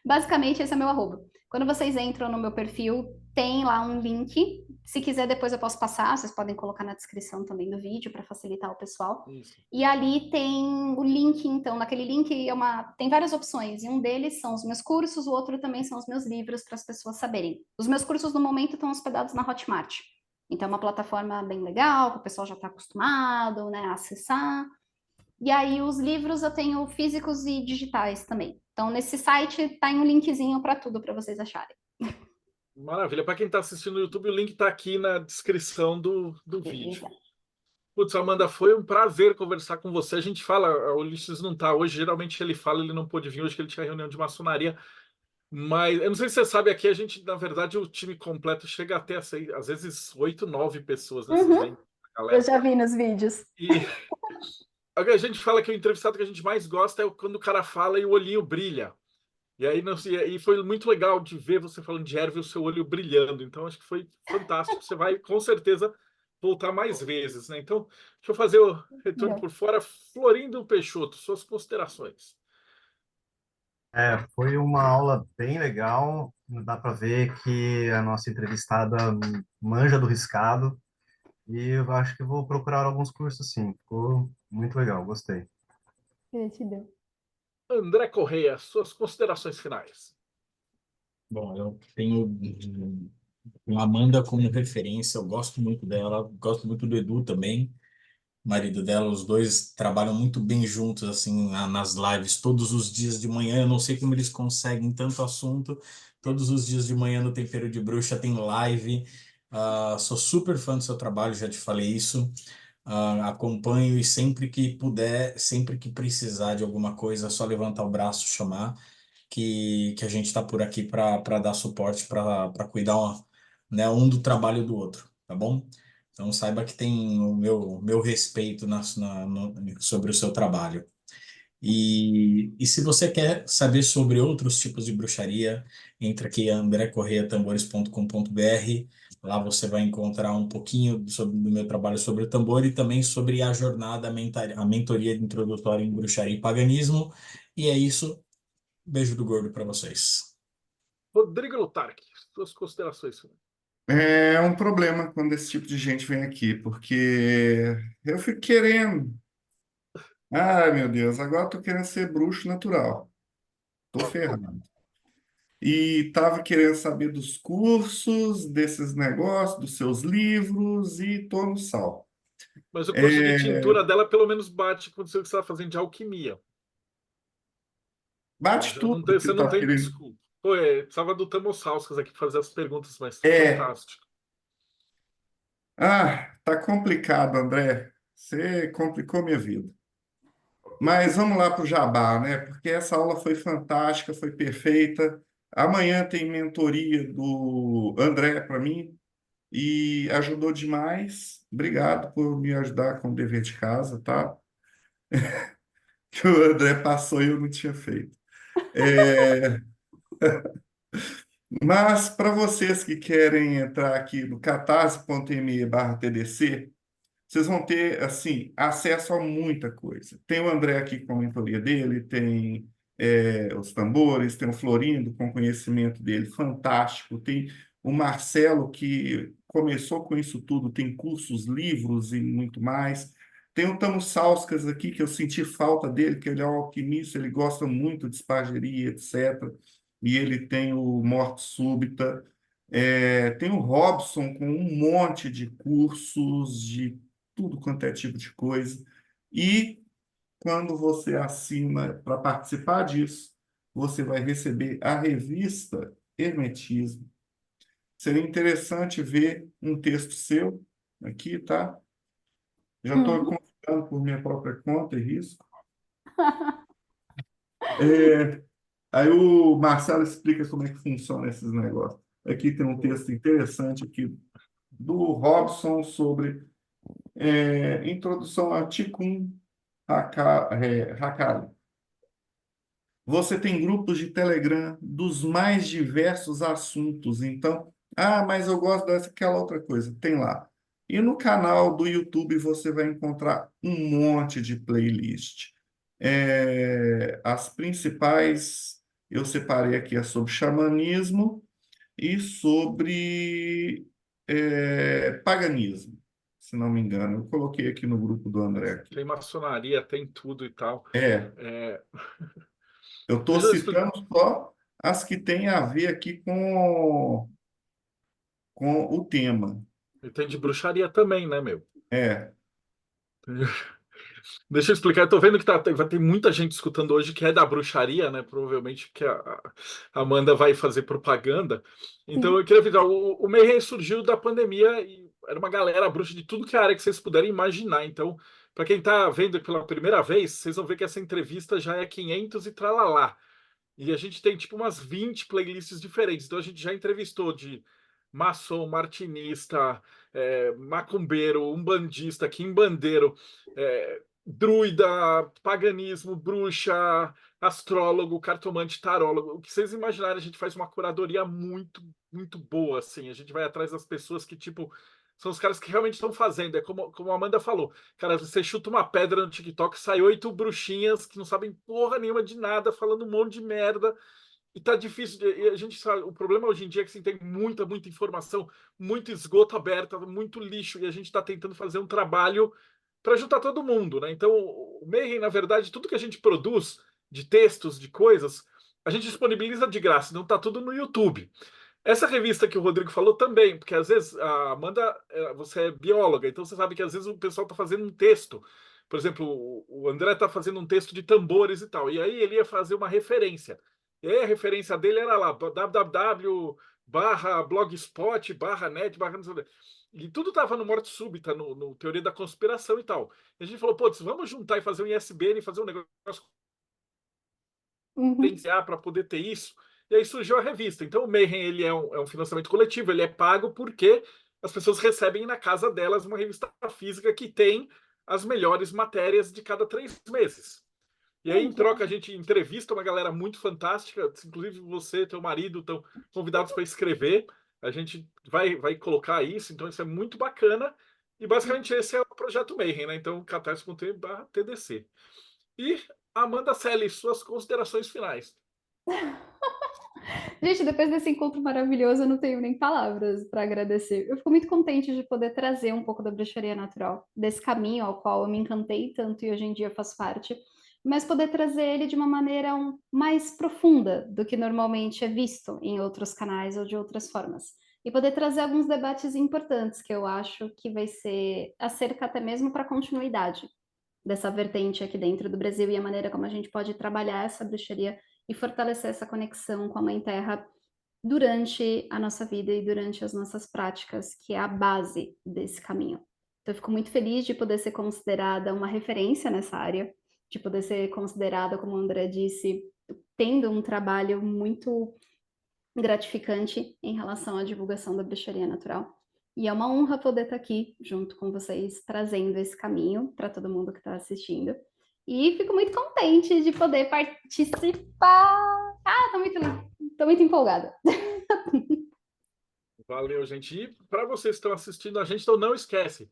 Basicamente, esse é meu arroba. Quando vocês entram no meu perfil, tem lá um link. Se quiser, depois eu posso passar. Vocês podem colocar na descrição também do vídeo para facilitar o pessoal. Isso. E ali tem o link, então, naquele link tem várias opções. E um deles são os meus cursos, o outro também são os meus livros para as pessoas saberem. Os meus cursos, no momento, estão hospedados na Hotmart. Então, é uma plataforma bem legal, que o pessoal já está acostumado, né, a acessar. E aí os livros eu tenho físicos e digitais também. Então nesse site tá em um linkzinho para tudo para vocês acharem. Maravilha. Para quem está assistindo no YouTube, o link está aqui na descrição do vídeo. Beleza. Putz, Amanda, foi um prazer conversar com você. A gente fala, o Ulisses não está hoje, geralmente ele fala, ele não pôde vir hoje, que ele tinha reunião de maçonaria. Mas eu não sei se você sabe, aqui a gente, na verdade, o time completo chega até, às vezes, 8, 9 pessoas nesse evento. Eu já vi nos vídeos. E a gente fala que o entrevistado que a gente mais gosta é quando o cara fala e o olhinho brilha. E aí não sei, e foi muito legal de ver você falando de erva e o seu olho brilhando. Então acho que foi fantástico. Você vai com certeza voltar mais vezes, né? Então, deixa eu fazer o retorno por fora. Florindo Peixoto, suas considerações. Foi uma aula bem legal. Dá para ver que a nossa entrevistada manja do riscado. E eu acho que vou procurar alguns cursos, sim. Ficou muito legal, gostei. Gratidão. André Correia, suas considerações finais. Bom, eu tenho a Amanda como referência, eu gosto muito dela, gosto muito do Edu também, marido dela, os dois trabalham muito bem juntos, assim, nas lives, todos os dias de manhã, eu não sei como eles conseguem tanto assunto, todos os dias de manhã no Tempero de Bruxa tem live. Sou super fã do seu trabalho, já te falei isso. Acompanho e sempre que puder, sempre que precisar de alguma coisa, é só levantar o braço, chamar, que a gente está por aqui para dar suporte, para cuidar, né, um do trabalho do outro, tá bom? Então saiba que tem o meu respeito sobre o seu trabalho. E se você quer saber sobre outros tipos de bruxaria, entra aqui em andrecorreiatambores.com.br. Lá você vai encontrar um pouquinho do meu trabalho sobre o tambor e também sobre a jornada, a mentoria introdutória em bruxaria e paganismo. E é isso. Beijo do gordo para vocês. Rodrigo Lutarque, suas considerações finais. É um problema quando esse tipo de gente vem aqui, porque eu fico querendo. Ai, meu Deus, agora eu tô querendo ser bruxo natural. Tô ferrado. E tava querendo saber dos cursos, desses negócios, dos seus livros, e tô no sal. Mas o curso de É, tintura dela pelo menos bate com o que você está fazendo de alquimia. bate Já tudo não tem, que você eu não tava tem querendo. desculpa. Pô, precisava do Tamosauskas aqui para fazer as perguntas, mas É, fantástico. tá complicado, André. Você complicou minha vida. Mas vamos lá para o Jabá, né? Porque essa aula foi fantástica, foi perfeita. Amanhã tem mentoria do André para mim e ajudou demais. Obrigado por me ajudar com o dever de casa, tá? Que o André passou e eu não tinha feito. É, mas para vocês que querem entrar aqui no catarse.me/TDC, vocês vão ter, assim, acesso a muita coisa. Tem o André aqui com a mentoria dele, tem os tambores, tem o Florindo com o conhecimento dele fantástico, tem o Marcelo que começou com isso tudo, tem cursos, livros e muito mais. Tem o Tamo Sauskas aqui, que eu senti falta dele, que ele é um alquimista, ele gosta muito de espageria, etc. E ele tem o Morte Súbita. Tem o Robson com um monte de cursos de tudo quanto é tipo de coisa. E quando você assina para participar disso, você vai receber a revista Hermetismo. Seria interessante ver um texto seu aqui, tá? Já estou Uhum. confiando por minha própria conta e risco. É, aí o Marcelo explica como é que funciona esses negócios. Aqui tem um texto interessante aqui do Robson sobre introdução a Tikkun Hakari. Você tem grupos de Telegram dos mais diversos assuntos. Então, mas eu gosto daquela outra coisa. Tem lá. E no canal do YouTube você vai encontrar um monte de playlist. As principais, eu separei aqui, é sobre xamanismo e sobre paganismo, se não me engano. Eu coloquei aqui no grupo do André. Aqui. Tem maçonaria, tem tudo e tal. É, Eu estou deixa eu explicar. citando só as que têm a ver aqui com o tema. E tem de bruxaria também, né, meu? É, Deixa eu explicar. Eu tô vendo que vai ter muita gente escutando hoje que é da bruxaria, né? Provavelmente que a Amanda vai fazer propaganda. Então Sim. eu queria avisar: o Mayhem surgiu da pandemia e era uma galera bruxa de tudo que é área que vocês puderem imaginar. Então, para quem tá vendo pela primeira vez, vocês vão ver que essa entrevista já é 500 e tralalá. E a gente tem tipo umas 20 playlists diferentes. Então a gente já entrevistou de maçom, martinista, macumbeiro, umbandista, quimbandeiro, druida, paganismo, bruxa, astrólogo, cartomante, tarólogo. O que vocês imaginarem, a gente faz uma curadoria muito, muito boa, assim. A gente vai atrás das pessoas que, tipo, são os caras que realmente estão fazendo. É como a Amanda falou. Cara, você chuta uma pedra no TikTok, sai 8 bruxinhas que não sabem porra nenhuma de nada, falando um monte de merda. E tá difícil. E a gente sabe, o problema hoje em dia é que assim, tem muita, muita informação, muito esgoto aberto, muito lixo, e a gente está tentando fazer um trabalho para juntar todo mundo, né? Então, o Mayhem, na verdade, tudo que a gente produz de textos, de coisas, a gente disponibiliza de graça, não tá tudo no YouTube. Essa revista que o Rodrigo falou também, porque às vezes a Amanda, você é bióloga, então você sabe que às vezes o pessoal está fazendo um texto. Por exemplo, o André está fazendo um texto de tambores e tal, e aí ele ia fazer uma referência. E aí a referência dele era lá, www.blogspot.net, e tudo estava no Morte Súbita, no Teoria da Conspiração e tal. E a gente falou, putz, vamos juntar e fazer um ISBN, fazer um negócio Uhum. para poder ter isso. E aí surgiu a revista. Então o Mayhem ele é um financiamento coletivo, ele é pago porque as pessoas recebem na casa delas uma revista física que tem as melhores matérias de cada 3 meses. E aí, em Que troca, a gente entrevista uma galera muito fantástica, inclusive você e teu marido estão convidados para escrever. A gente vai colocar isso, então isso é muito bacana. E basicamente esse é o projeto Mayhem, né? Então, catarse.me/TDC. E Amanda Selle, suas considerações finais. Gente, depois desse encontro maravilhoso, eu não tenho nem palavras para agradecer. Eu fico muito contente de poder trazer um pouco da bruxaria natural, desse caminho ao qual eu me encantei tanto e hoje em dia faço parte, mas poder trazer ele de uma maneira mais profunda do que normalmente é visto em outros canais ou de outras formas. E poder trazer alguns debates importantes que eu acho que vai ser acerca até mesmo para a continuidade dessa vertente aqui dentro do Brasil e a maneira como a gente pode trabalhar essa bruxaria e fortalecer essa conexão com a Mãe Terra durante a nossa vida e durante as nossas práticas, que é a base desse caminho. Então, eu fico muito feliz de poder ser considerada uma referência nessa área, de poder ser considerada, como o André disse, tendo um trabalho muito gratificante em relação à divulgação da bruxaria natural. E é uma honra poder estar aqui junto com vocês, trazendo esse caminho para todo mundo que está assistindo. E fico muito contente de poder participar. Tô muito empolgada. Valeu, gente. E para vocês que estão assistindo a gente, então não esquece.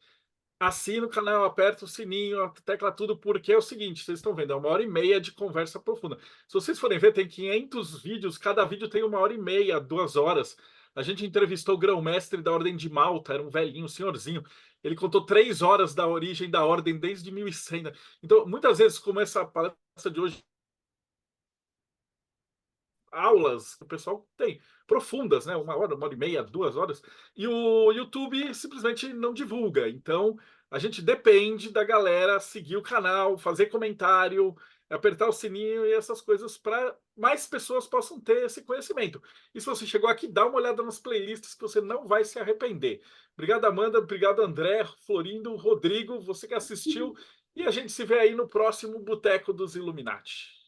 Assina o canal, aperta o sininho, tecla tudo, porque é o seguinte, vocês estão vendo, é 1h30 de conversa profunda. Se vocês forem ver, tem 500 vídeos, cada vídeo tem 1h30, 2 horas. A gente entrevistou o grão-mestre da Ordem de Malta, era um velhinho, um senhorzinho. Ele contou 3 horas da origem da Ordem desde 1100. Né? Então, muitas vezes, como essa palestra de hoje, aulas que o pessoal tem, profundas, né? 1 hora, 1h30, 2 horas, e o YouTube simplesmente não divulga. Então, a gente depende da galera seguir o canal, fazer comentário, apertar o sininho e essas coisas para mais pessoas possam ter esse conhecimento. E se você chegou aqui, dá uma olhada nas playlists que você não vai se arrepender. Obrigado, Amanda. Obrigado, André, Florindo, Rodrigo, você que assistiu. E a gente se vê aí no próximo Boteco dos Illuminati.